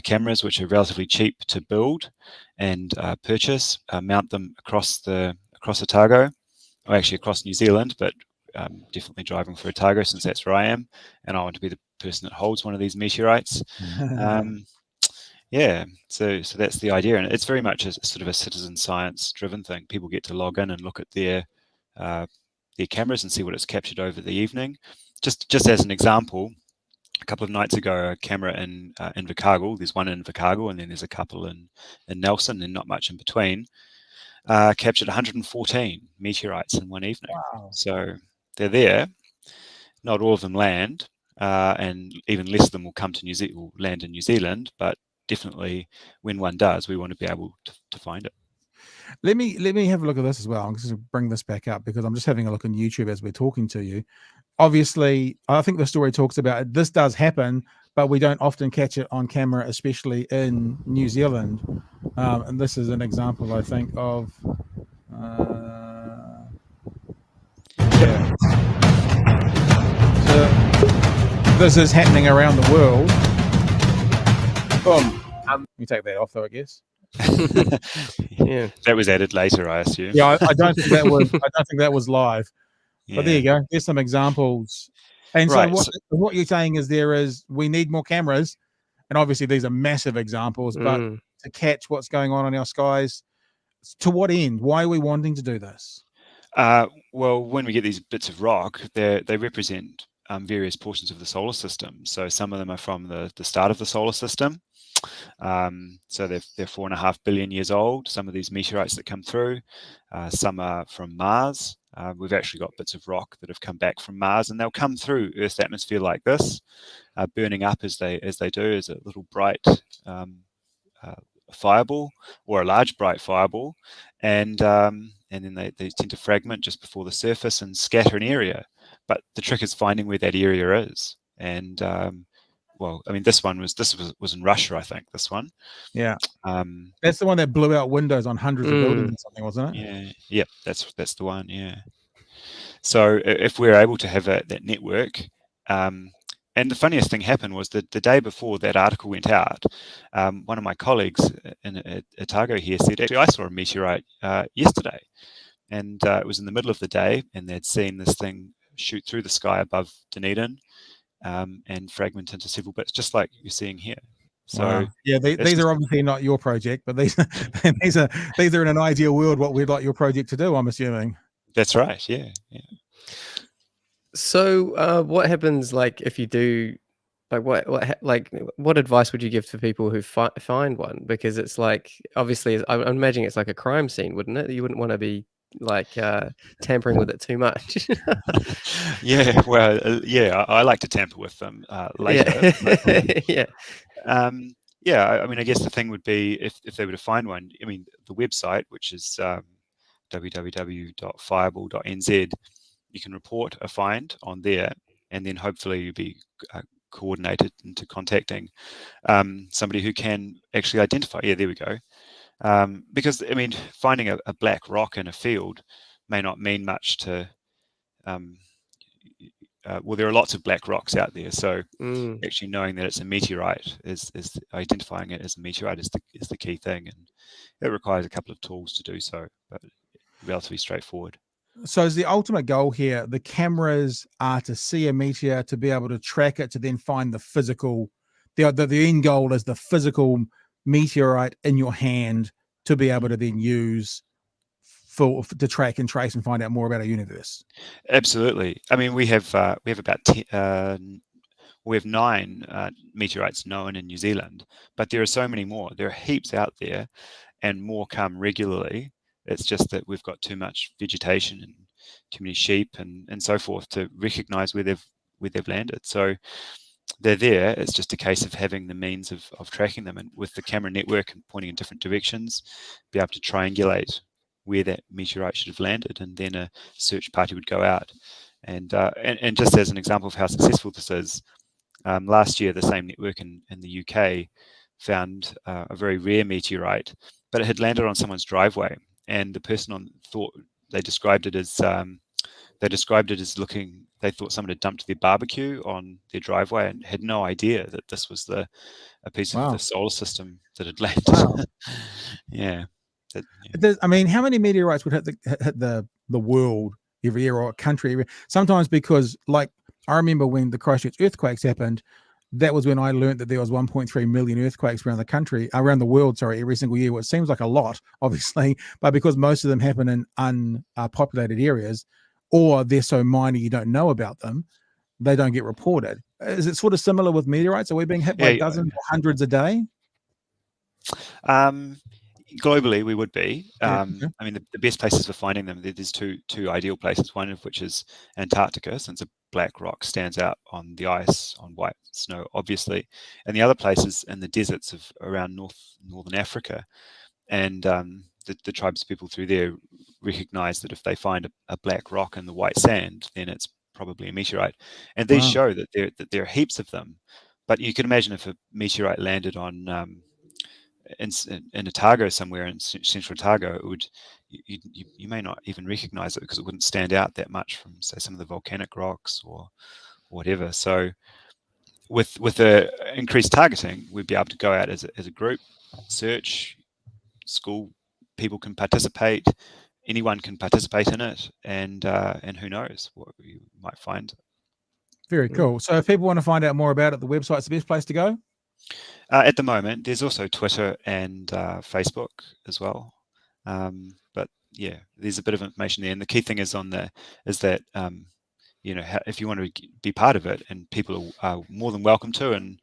cameras, which are relatively cheap to build and purchase, mount them across Otago, or actually across New Zealand, but definitely driving for Otago since that's where I am, and I want to be the person that holds one of these meteorites. Yeah, so that's the idea, and it's very much a sort of a citizen science driven thing. People get to log in and look at their cameras and see what it's captured over the evening. Just as an example, a couple of nights ago, a camera in Invercargill, there's one in Invercargill and then there's a couple in Nelson and not much in between, captured 114 meteorites in one evening. Wow. So they're there. Not all of them land, and even less of them will come to will land in New Zealand, but definitely when one does, we want to be able to find it. Let me have a look at this as well. I'm just going to bring this back up because I'm just having a look on YouTube as we're talking to you. Obviously, I think the story talks about this does happen, but we don't often catch it on camera, especially in New Zealand. And this is an example, I think, of yeah. So this is happening around the world. You take that off, though, I guess. Yeah, that was added later, I assume. Yeah, I don't think that was. I don't think that was live. Yeah. But there you go. There's some examples. And right. So what you're saying is we need more cameras, and obviously these are massive examples. But to catch what's going on in our skies, to what end? Why are we wanting to do this? Well, when we get these bits of rock, they represent various portions of the solar system. So some of them are from the start of the solar system. So they're 4.5 billion years old. Some of these meteorites that come through, some are from Mars. We've actually got bits of rock that have come back from Mars, and they'll come through Earth's atmosphere like this, burning up as they do as a little bright fireball or a large bright fireball, and then they tend to fragment just before the surface and scatter an area. But the trick is finding where that area is, and well, I mean, this was in Russia, I think. This one, yeah, that's the one that blew out windows on hundreds of buildings or something, wasn't it? Yeah, that's the one. Yeah. So if we're able to have that network, and the funniest thing happened was that the day before that article went out, one of my colleagues in Otago here said, "Actually, I saw a meteorite yesterday," and it was in the middle of the day, and they'd seen this thing shoot through the sky above Dunedin. And fragment into several bits, just like you're seeing here. So wow. Yeah, these are obviously not your project, but these are in an ideal world what we'd like your project to do, I'm assuming. That's right. Yeah. So what happens like if you do what advice would you give to people who find one? Because it's like, obviously I'm imagining it's like a crime scene, wouldn't it? You wouldn't want to be like tampering with it too much. Yeah, well, I like to tamper with them later. Yeah. I mean, I guess the thing would be if they were to find one, I mean, the website, which is www.fireball.nz, you can report a find on there, and then hopefully you'll be coordinated into contacting somebody who can actually identify. Yeah, there we go. Because I mean, finding a black rock in a field may not mean much to. Well, there are lots of black rocks out there, so actually knowing that it's a meteorite is identifying it as a meteorite is the key thing, and it requires a couple of tools to do so, but relatively straightforward. So is the ultimate goal here, the cameras are to see a meteor, to be able to track it, to then find the physical, the end goal is the physical meteorite in your hand to be able to then use to track and trace and find out more about our universe. Absolutely. I mean, we have about 10, we have 9 meteorites known in New Zealand, but there are so many more. There are heaps out there, and more come regularly. It's just that we've got too much vegetation and too many sheep and so forth to recognize where they've landed. So they're there. It's just a case of having the means of tracking them, and with the camera network and pointing in different directions, be able to triangulate where that meteorite should have landed, and then a search party would go out. And just as an example of how successful this is, last year the same network in the UK found a very rare meteorite, but it had landed on someone's driveway, and the person thought they described it as looking. They thought someone had dumped their barbecue on their driveway and had no idea that this was a piece of the solar system that had landed. Wow. Yeah. I mean, how many meteorites would hit the world every year, or a country every? Sometimes, because like I remember when the Christchurch earthquakes happened, that was when I learned that there was 1.3 million earthquakes around the world, every single year. Which seems like a lot, obviously, but because most of them happen in unpopulated areas, or they're so minor you don't know about them, they don't get reported. Is it sort of similar with meteorites? Are we being hit by dozens or hundreds a day? Globally, we would be. Okay. I mean, the best places for finding them, there's two ideal places. One of which is Antarctica, since a black rock stands out on the ice, on white snow, obviously. And the other places in the deserts of around northern Africa. And the tribes people through there recognize that if they find a black rock in the white sand, then it's probably a meteorite. And these show that there are heaps of them. But you can imagine if a meteorite landed on in Otago somewhere in central Otago, it would you may not even recognize it because it wouldn't stand out that much from, say, some of the volcanic rocks or whatever. So with the increased targeting, we'd be able to go out as a group, search. School people can participate, anyone can participate in it, and who knows what you might find. Very cool. So if people want to find out more about it, the website's the best place to go? At the moment, there's also Twitter and Facebook as well. But yeah, there's a bit of information there. And the key thing is that if you want to be part of it, and people are more than welcome to, and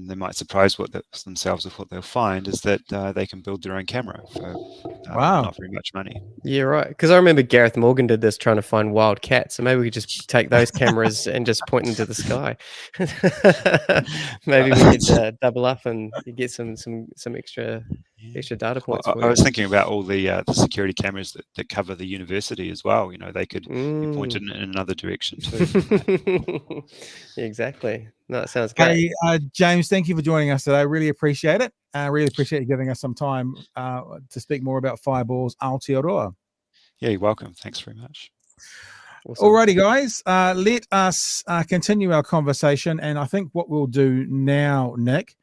they might surprise themselves with what they'll find, is that they can build their own camera for not very much money. Yeah, right. Because I remember Gareth Morgan did this trying to find wild cats. So maybe we could just take those cameras and just point into the sky. Maybe we could double up and get some extra data points. I was thinking about all the security cameras that cover the university as well. They could be pointed in another direction too. Yeah, exactly. No, it sounds great. Hey, James, thank you for joining us today. I really appreciate it. I really appreciate you giving us some time to speak more about fireballs Aotearoa. Yeah, you're welcome. Thanks very much. Awesome. Alrighty, guys. Let us continue our conversation. And I think what we'll do now, Nick,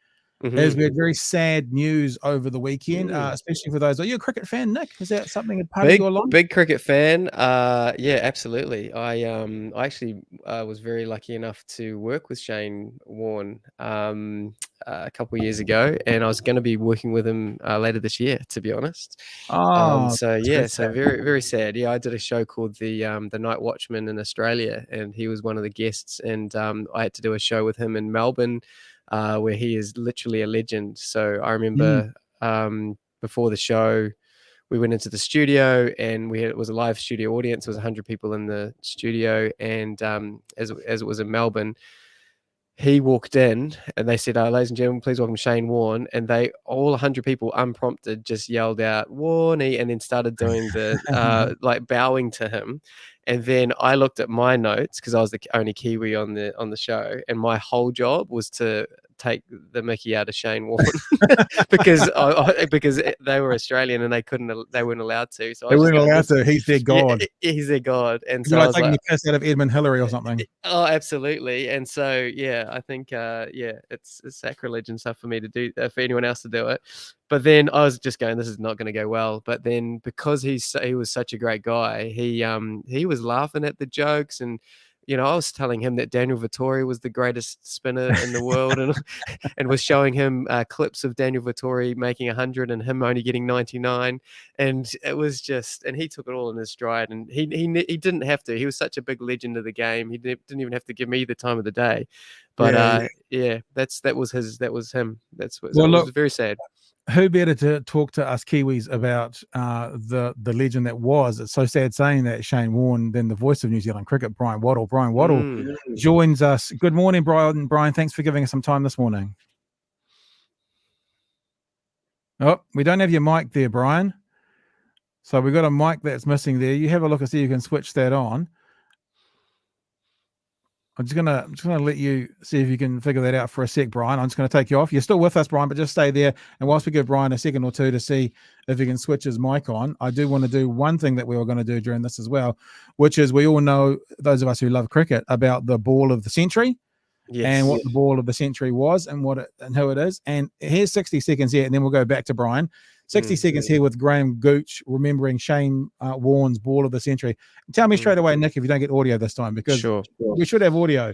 is we had very sad news over the weekend, especially for those. Are you a cricket fan, Nick? Is that something a part of your life? Big cricket fan. Yeah, absolutely. I actually was very lucky enough to work with Shane Warne a couple of years ago, and I was going to be working with him later this year, to be honest. So very, very sad. Yeah, I did a show called the Night Watchman in Australia, and he was one of the guests, and I had to do a show with him in Melbourne. Where he is literally a legend. So I remember before the show, we went into the studio, and it was a live studio audience. There was 100 people in the studio, and as it was in Melbourne, he walked in and they said, ladies and gentlemen, please welcome Shane Warne. And they, all 100 people unprompted, just yelled out, Warney, and then started doing the, like bowing to him. And then I looked at my notes because I was the only Kiwi on the show. And my whole job was to take the mickey out of Shane Warne because they were Australian and they weren't allowed to. So they weren't allowed to. He's their god. Yeah, he's their god. And so so like I was taking like, the piss out of Edmund Hillary or something. Oh, absolutely. And so, yeah, I think, it's sacrilege and stuff for me to do, for anyone else to do it. But then I was just going, this is not going to go well. But then because he was such a great guy, he was laughing at the jokes. And, I was telling him that Daniel Vittori was the greatest spinner in the world, and was showing him clips of Daniel Vittori making 100 and him only getting 99. And it was just, and he took it all in his stride. And he didn't have to. He was such a big legend of the game. He didn't even have to give me the time of the day. But that was him. It was very sad. Who better to talk to us Kiwis about the legend that was? It's so sad saying that, Shane Warne, than the voice of New Zealand cricket, Bryan Waddle. Bryan Waddle joins us. Good morning, Brian. Brian, thanks for giving us some time this morning. Oh, we don't have your mic there, Brian. So we've got a mic that's missing there. You have a look and see if you can switch that on. I'm just gonna let you see if you can figure that out for a sec, Brian. I'm just going to take you off. You're still with us, Brian, but just stay there. And whilst we give Brian a second or two to see if he can switch his mic on, I do want to do one thing that we were going to do during this as well, which is we all know, those of us who love cricket, about the ball of the century. Yes. And what the ball of the century was and and who it is. And here's 60 seconds here, and then we'll go back to Brian. 60 seconds here with Graham Gooch remembering Shane Warne's ball of the century. Tell me straight away, Nick, if you don't get audio this time, because we should have audio,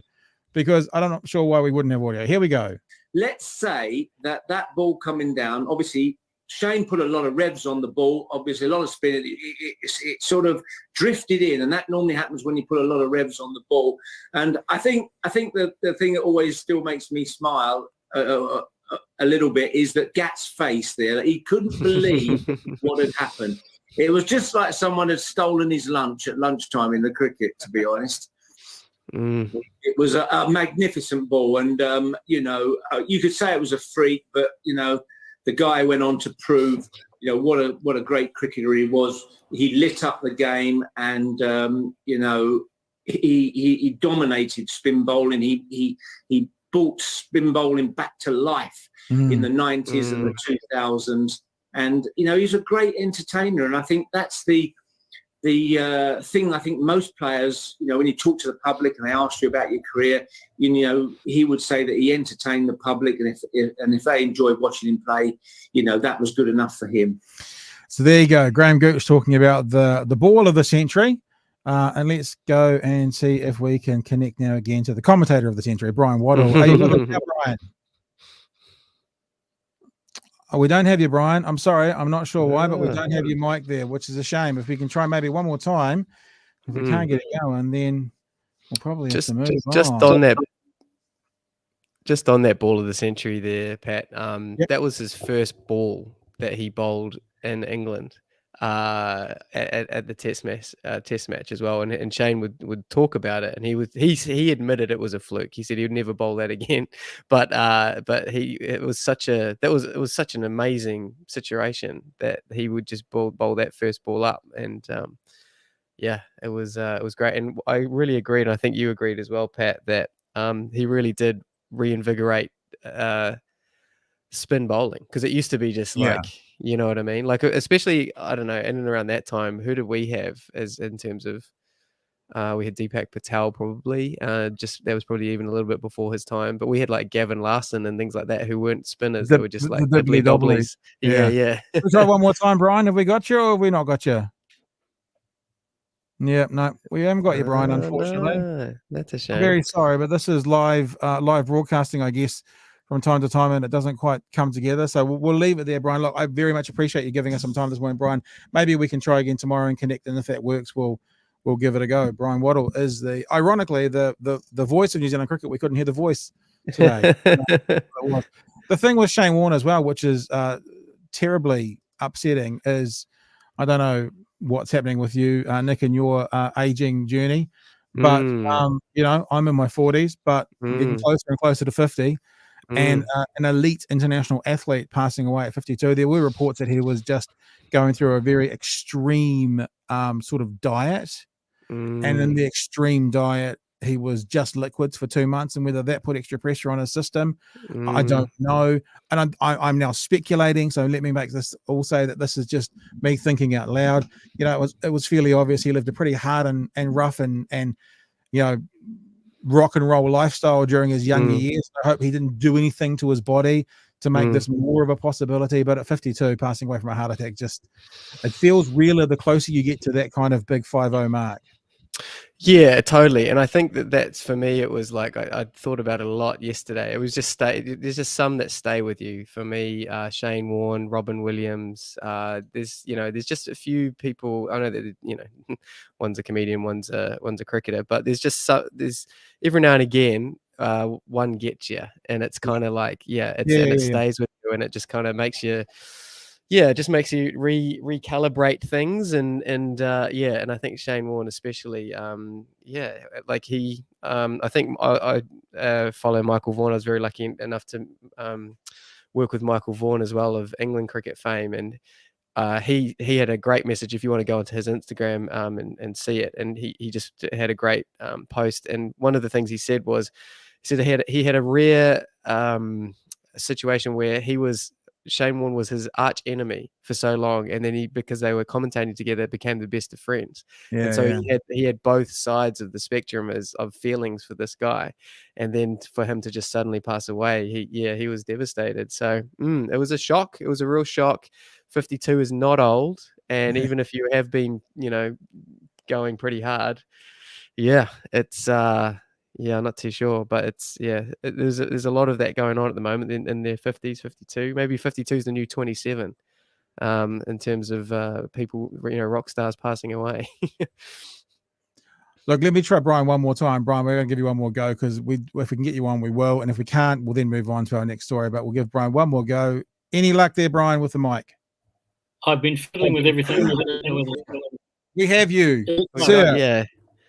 because I'm not sure why we wouldn't have audio. Here we go. Let's say that ball coming down, obviously Shane put a lot of revs on the ball, obviously a lot of spin. It sort of drifted in, and that normally happens when you put a lot of revs on the ball. And I think the thing that always still makes me smile a little bit is that Gat's face there, that he couldn't believe what had happened. It was just like someone had stolen his lunch at lunchtime in the cricket, to be honest. It was a magnificent ball, and you could say it was a freak, but the guy went on to prove what a great cricketer he was. He lit up the game, and he dominated spin bowling. He brought spin bowling back to life in the 90s and the 2000s. And, he's a great entertainer. And I think that's the thing I think most players, when you talk to the public and they ask you about your career, he would say that he entertained the public. And if they enjoyed watching him play, that was good enough for him. So there you go. Graham Gooch talking about the ball of the century. And let's go and see if we can connect now again to the commentator of the century, Bryan Waddle. Are you with us now, Brian? Oh, we don't have you, Brian. I'm sorry. I'm not sure why, but we don't have your mic there, which is a shame. If we can try maybe one more time, if we can't get it going, then we'll probably have to move on. Just on that ball of the century there, Pat. That was his first ball that he bowled in England. At the test match as well, and Shane would talk about it, and he admitted it was a fluke. He said he would never bowl that again, but it was such an amazing situation that he would just bowl that first ball up, and it was great. And I really agreed, and I think you agreed as well, Pat, that he really did reinvigorate spin bowling, because it used to be just like, you know what I mean? Like, especially, I don't know, in and around that time, who did we have as in terms of, we had Deepak Patel probably, that was probably even a little bit before his time, but we had like Gavin Larson and things like that who weren't spinners. They were just like diddly dobblies. Yeah. Let's try one more time, Brian. Have we got you or have we not got you? Yeah, no, we haven't got you, Brian, unfortunately. No, that's a shame. I'm very sorry, but this is live broadcasting, I guess, from time to time, and it doesn't quite come together. So we'll leave it there, Brian. Look, I very much appreciate you giving us some time this morning, Brian. Maybe we can try again tomorrow and connect, and if that works, we'll give it a go. Bryan Waddle is ironically the voice of New Zealand cricket. We couldn't hear the voice today. The thing with Shane Warne as well, which is terribly upsetting, is I don't know what's happening with you, Nick, in your aging journey, But Mm, I'm in my 40s, but I'm getting mm, closer and closer to 50. And mm, an elite international athlete passing away at 52. There were reports that he was just going through a very extreme sort of diet, and in mm, the extreme diet, he was just liquids for 2 months, and whether that put extra pressure on his system, I mm, don't know. And I'm now speculating, so let me make this all say that this is just me thinking out loud. It was fairly obvious he lived a pretty hard and rough and you know rock and roll lifestyle during his younger mm, years. I hope he didn't do anything to his body to make mm. this more of a possibility. But at 52, passing away from a heart attack, just it feels realer the closer you get to that kind of big 50 mark. Yeah, totally. And I think that's for me. It was like I thought about it a lot yesterday. It was just there's just some that stay with you. For me, Shane Warne, Robin Williams. There's just a few people. I know that one's a comedian, one's a cricketer, but there's every now and again one gets you, and it's kind of like it Yeah. stays with you, and it just kind of makes you. Yeah, it just makes you recalibrate things, and I think Shane Warne especially, like he, I think I follow Michael Vaughan. I was very lucky enough to work with Michael Vaughan as well, of England cricket fame, and he had a great message. If you want to go onto his Instagram and see it, and he just had a great post, and one of the things he said was, he had a rare situation where Shane Warne was his arch enemy for so long, and then because they were commentating together, became the best of friends. And so he had both sides of the spectrum of feelings for this guy, and then for him to just suddenly pass away, he was devastated. So it was a shock. It was a real shock. 52 is not old, and even if you have been, going pretty hard, it's I'm not too sure, but there's a lot of that going on at the moment in their 50s, 52. Maybe 52 is the new 27, in terms of people, rock stars passing away. Look, let me try Bryan one more time. Bryan, we're going to give you one more go because if we can get you on, we will. And if we can't, we'll then move on to our next story. But we'll give Bryan one more go. Any luck there, Bryan, with the mic? I've been fiddling with everything. We have you, Oh, sir. Yeah.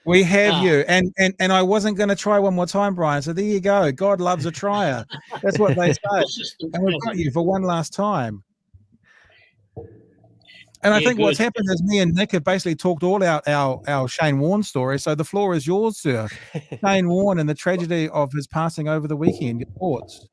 We have you. And I wasn't going to try one more time, Bryan. So there you go. God loves a trier. That's what they say. And we've got you for one last time. And I think what's happened is me and Nick have basically talked all out our Shane Warne story. So the floor is yours, sir. Shane Warne and the tragedy of his passing over the weekend. Your thoughts?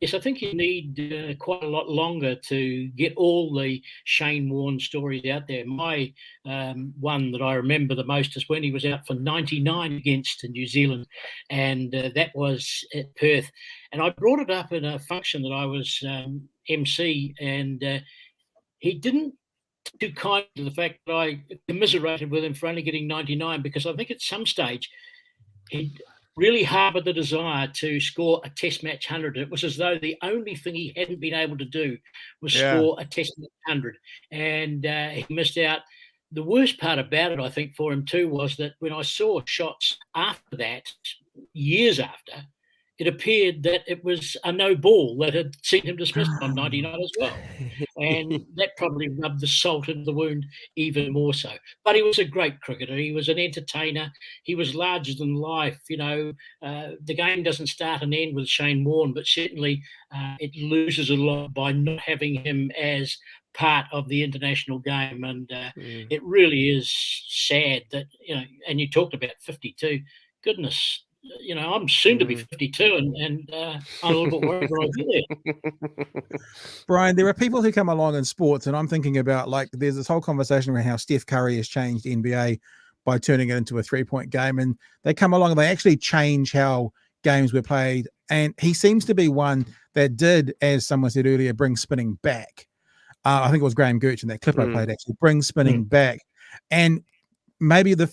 Yes, I think you need quite a lot longer to get all the Shane Warne stories out there. My one that I remember the most is when he was out for 99 against New Zealand, and that was at Perth. And I brought it up in a function that I was MC, and he didn't too kind to the fact that I commiserated with him for only getting 99, because I think at some stage he really harboured the desire to score a Test match 100. It was as though the only thing he hadn't been able to do was score a Test match 100, and he missed out. The worst part about it, I think, for him too, was that when I saw shots after that, years after, it appeared that it was a no ball that had seen him dismissed on 99 as well. And that probably rubbed the salt into the wound even more so. But he was a great cricketer. He was an entertainer. He was larger than life. The game doesn't start and end with Shane Warne, but certainly it loses a lot by not having him as part of the international game. And it really is sad that, and you talked about 52. Goodness, I'm soon to be 52, and I'm a little bit worried when I get there. Bryan, there are people who come along in sports, and I'm thinking about, like, there's this whole conversation around how Steph Curry has changed the NBA by turning it into a 3-point game, and they come along and they actually change how games were played. And he seems to be one that did, as someone said earlier, bring spinning back. I think it was Graham Gooch in that clip I played, actually, bring spinning back. And maybe not the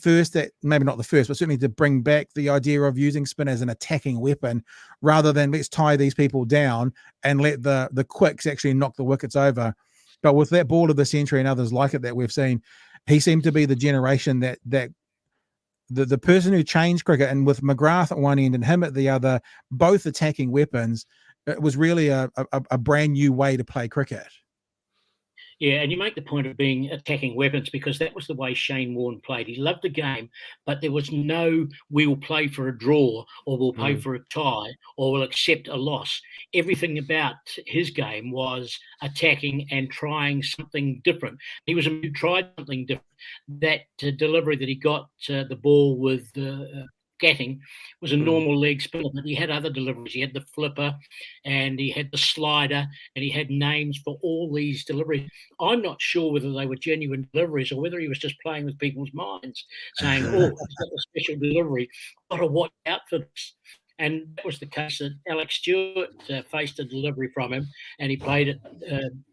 first, but certainly to bring back the idea of using spin as an attacking weapon rather than let's tie these people down and let the quicks actually knock the wickets over. But with that ball of the century and others like it that we've seen, he seemed to be the generation that the person who changed cricket, and with McGrath at one end and him at the other, both attacking weapons, it was really a brand new way to play cricket. Yeah, and you make the point of being attacking weapons because that was the way Shane Warne played. He loved the game, but there was no we'll play for a draw or we'll play for a tie or we'll accept a loss. Everything about his game was attacking and trying something different. He was who tried something different. That delivery that he got the ball with Gatting was a normal leg spinner, but he had other deliveries. He had the flipper and he had the slider and he had names for all these deliveries. I'm not sure whether they were genuine deliveries or whether he was just playing with people's minds, saying, oh, it's got a special delivery. Got to watch out for this. And that was the case that Alex Stewart faced a delivery from him and he played it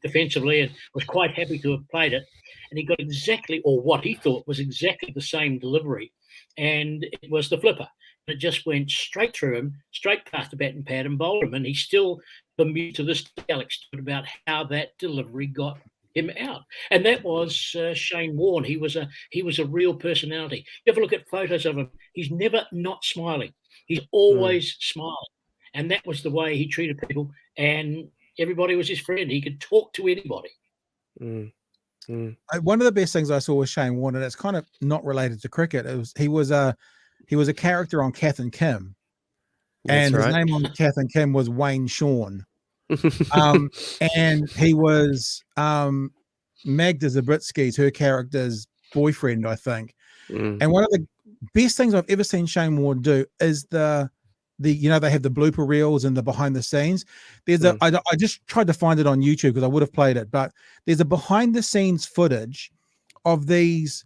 defensively and was quite happy to have played it. And he got exactly, or what he thought was exactly the same delivery. And it was the flipper. It just went straight through him, straight past the batting pad and bowled him. And he's still bemused to this day, Alex Stewart, about how that delivery got him out. And that was Shane Warne. He was a real personality. You ever look at photos of him, he's never not smiling. He's always smiling. And that was the way he treated people. And everybody was his friend. He could talk to anybody. One of the best things I saw with Shane Warne, and it's kind of not related to cricket, he was a character on Kath and Kim. And his name on Kath and Kim was Wayne Shawn. And he was Magda Zabrisky's, her character's boyfriend, I think. And one of the best things I've ever seen Shane Warne do is the they have the blooper reels and the behind the scenes. There's I just tried to find it on YouTube because I would have played it, but there's a behind the scenes footage of these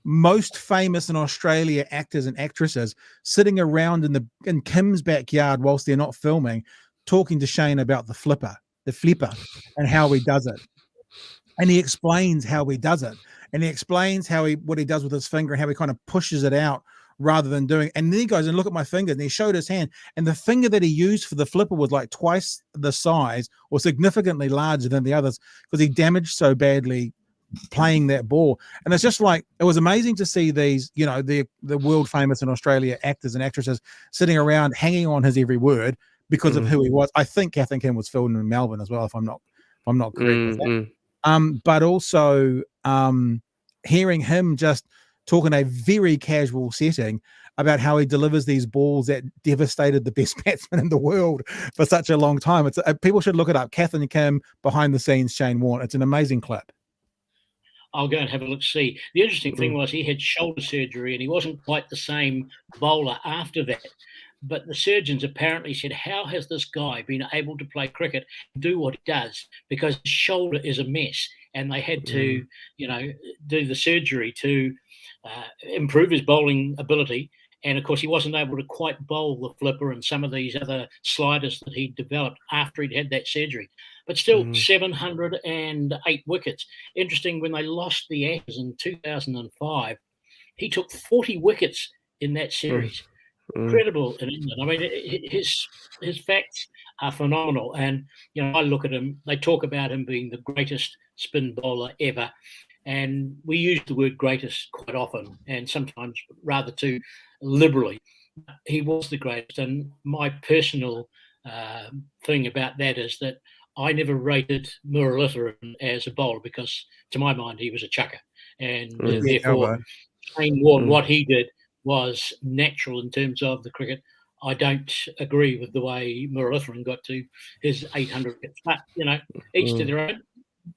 most famous in Australia actors and actresses sitting around in Kim's backyard whilst they're not filming, talking to Shane about the flipper, and how he does it. And he explains how he does it. And he explains what he does with his finger and how he kind of pushes it out rather than doing. And then he goes and look at my finger, and he showed his hand. And the finger that he used for the flipper was like twice the size or significantly larger than the others because he damaged so badly playing that ball. And it's just like, it was amazing to see these, the world famous in Australia actors and actresses sitting around hanging on his every word because of who he was. I think Kath and Kim was filmed in Melbourne as well, if I'm not correct with that. But also hearing him just talk in a very casual setting about how he delivers these balls that devastated the best batsman in the world for such a long time. It's people should look it up. Kath and Kim behind the scenes, Shane Warne. It's an amazing clip. I'll go and have a look. See, the interesting thing was he had shoulder surgery and he wasn't quite the same bowler after that. But the surgeons apparently said, how has this guy been able to play cricket and do what he does? Because his shoulder is a mess. And they had to, do the surgery to improve his bowling ability. And, of course, he wasn't able to quite bowl the flipper and some of these other sliders that he'd developed after he'd had that surgery. But still, 708 wickets. Interesting, when they lost the Ashes in 2005, he took 40 wickets in that series. Incredible in England. I mean, his facts are phenomenal. And, I look at him, they talk about him being the greatest spin bowler ever. And we use the word greatest quite often and sometimes rather too liberally. He was the greatest. And my personal thing about that is that I never rated Muralitharan as a bowler because, to my mind, he was a chucker. And therefore, Shane Warne, what he did was natural in terms of the cricket. I don't agree with the way Muralitharan got to his 800 hits. But, each to their own.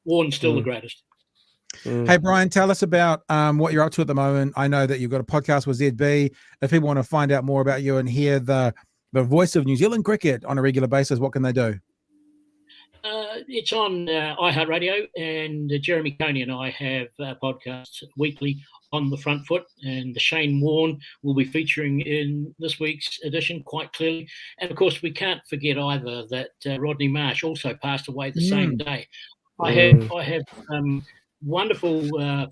Warne's still the greatest. Hey, Bryan, tell us about what you're up to at the moment. I know that you've got a podcast with ZB. If people want to find out more about you and hear the voice of New Zealand cricket on a regular basis, what can they do? It's on iHeartRadio, and Jeremy Coney and I have podcasts weekly on the front foot, and the Shane Warne will be featuring in this week's edition quite clearly. And, of course, we can't forget either that Rodney Marsh also passed away the same day. I have wonderful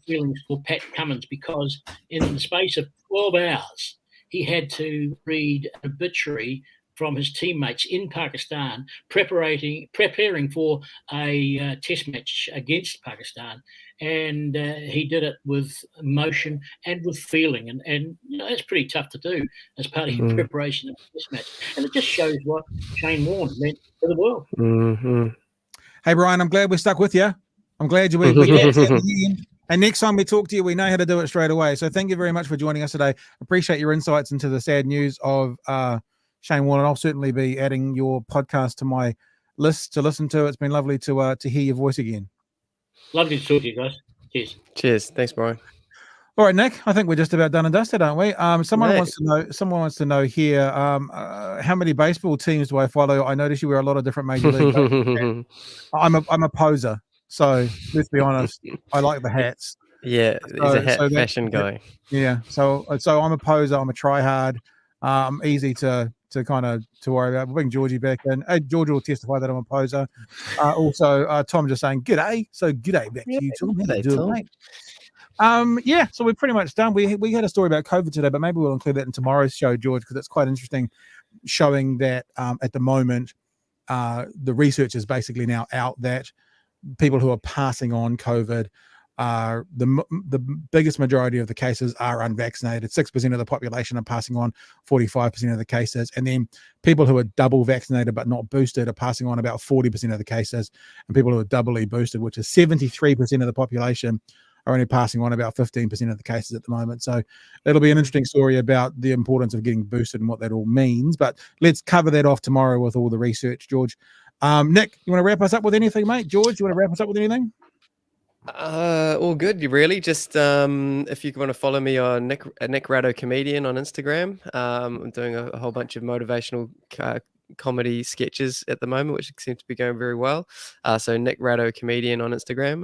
feelings for Pat Cummins because in the space of 12 hours, he had to read an obituary from his teammates in Pakistan, preparing for a test match against Pakistan. And he did it with emotion and with feeling. And that's pretty tough to do as part of your preparation of a test match. And it just shows what Shane Warne meant for the world. Hey, Bryan, I'm glad we stuck with you. I'm glad we got to the end. And next time we talk to you, we know how to do it straight away. So thank you very much for joining us today. Appreciate your insights into the sad news of Shane Warne. I'll certainly be adding your podcast to my list to listen to. It's been lovely to hear your voice again. Lovely to talk to you guys. Cheers. Cheers. Thanks, Bryan. All right, Nick. I think we're just about done and dusted, aren't we? Someone Right. wants to know here. How many baseball teams do I follow? I notice you wear a lot of different major league. I'm a poser. So let's be honest. I like the hats. Yeah, he's a hat fashion guy. Yeah. So I'm a poser. I'm a try hard. I'm easy to worry about. We'll bring Georgie back in. George will testify that I'm a poser. Also, Tom just saying g'day. So g'day back to you, Tom. How you doing, mate? Yeah, so we're pretty much done. We had a story about COVID today, but maybe we'll include that in tomorrow's show, George, because it's quite interesting, showing that at the moment the research is basically now out that people who are passing on COVID, the biggest majority of the cases are unvaccinated. 6% of the population are passing on 45% of the cases, and then people who are double vaccinated but not boosted are passing on about 40% of the cases, and people who are doubly boosted, which is 73% of the population, are only passing on about 15% of the cases at the moment. So it'll be an interesting story about the importance of getting boosted and what that all means. But let's cover that off tomorrow with all the research, George. Nick, you want to wrap us up with anything, mate? George, you want to wrap us up with anything? All good. You really just if you want to follow me on Nick Ratto Comedian on Instagram. I'm doing a whole bunch of motivational comedy sketches at the moment, which seems to be going very well. So Nick Ratto Comedian on Instagram.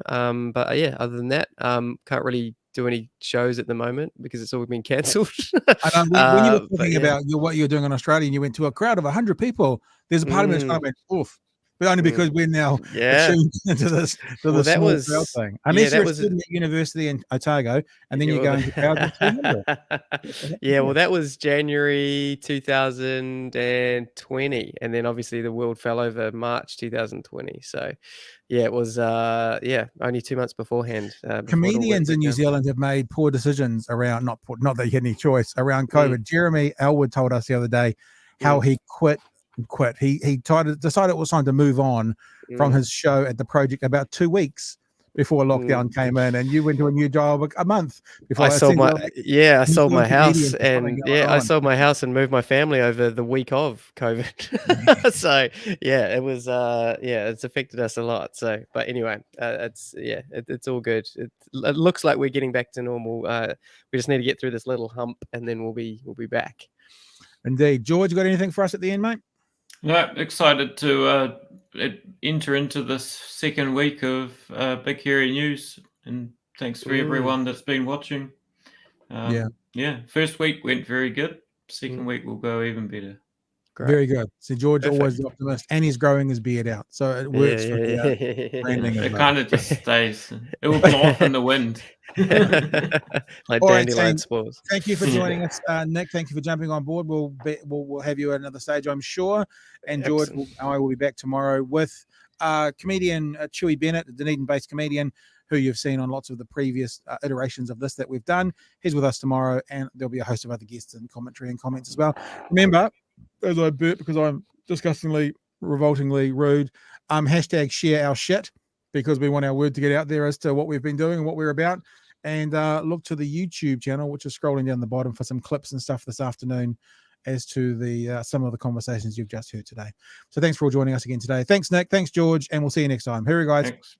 But yeah, other than that, can't really do any shows at the moment because it's all been cancelled. When you were talking about what you're doing in Australia and you went to a crowd of 100 people, there's a part of me that's kind of went, oof. But only because we're now attuned into this small crowd thing. Unless you're a student at university in Otago, and then you go into crowds of 200. Yeah, well, that was January 2020, and then obviously the world fell over March 2020. So, yeah, it was only 2 months beforehand. Comedians in New Zealand have made poor decisions around not that he had any choice around COVID. Jeremy Elwood told us the other day how he quit. He decided it was time to move on from his show at the Project about 2 weeks before lockdown came in, and you went to a new job a month before. I sold my house, and I sold my house and moved my family over the week of COVID. So it was it's affected us a lot. So, but anyway, it's all good. It looks like we're getting back to normal. We just need to get through this little hump, and then we'll be back. Indeed, George, you got anything for us at the end, mate? No, excited to enter into this second week of Big Hairy News, and thanks for everyone that's been watching. First week went very good. Second week will go even better. Great. Very good. So George always the optimist, and he's growing his beard out, so it works for the branding. It kind of just stays. It will blow off in the wind. Like dandelion spores. Thank you for joining us, Nick. Thank you for jumping on board. We'll have you at another stage, I'm sure. And George, I will be back tomorrow with comedian Chewy Bennett, a Dunedin-based comedian who you've seen on lots of the previous iterations of this that we've done. He's with us tomorrow, and there'll be a host of other guests and commentary and comments as well. Remember, as I burp because I'm disgustingly, revoltingly rude, hashtag share our shit, because we want our word to get out there as to what we've been doing and what we're about. And look to the YouTube channel, which is scrolling down the bottom, for some clips and stuff this afternoon as to the some of the conversations you've just heard today. So thanks for all joining us again today. Thanks, Nick. Thanks, George. And we'll see you next time. Here we go, guys. Thanks.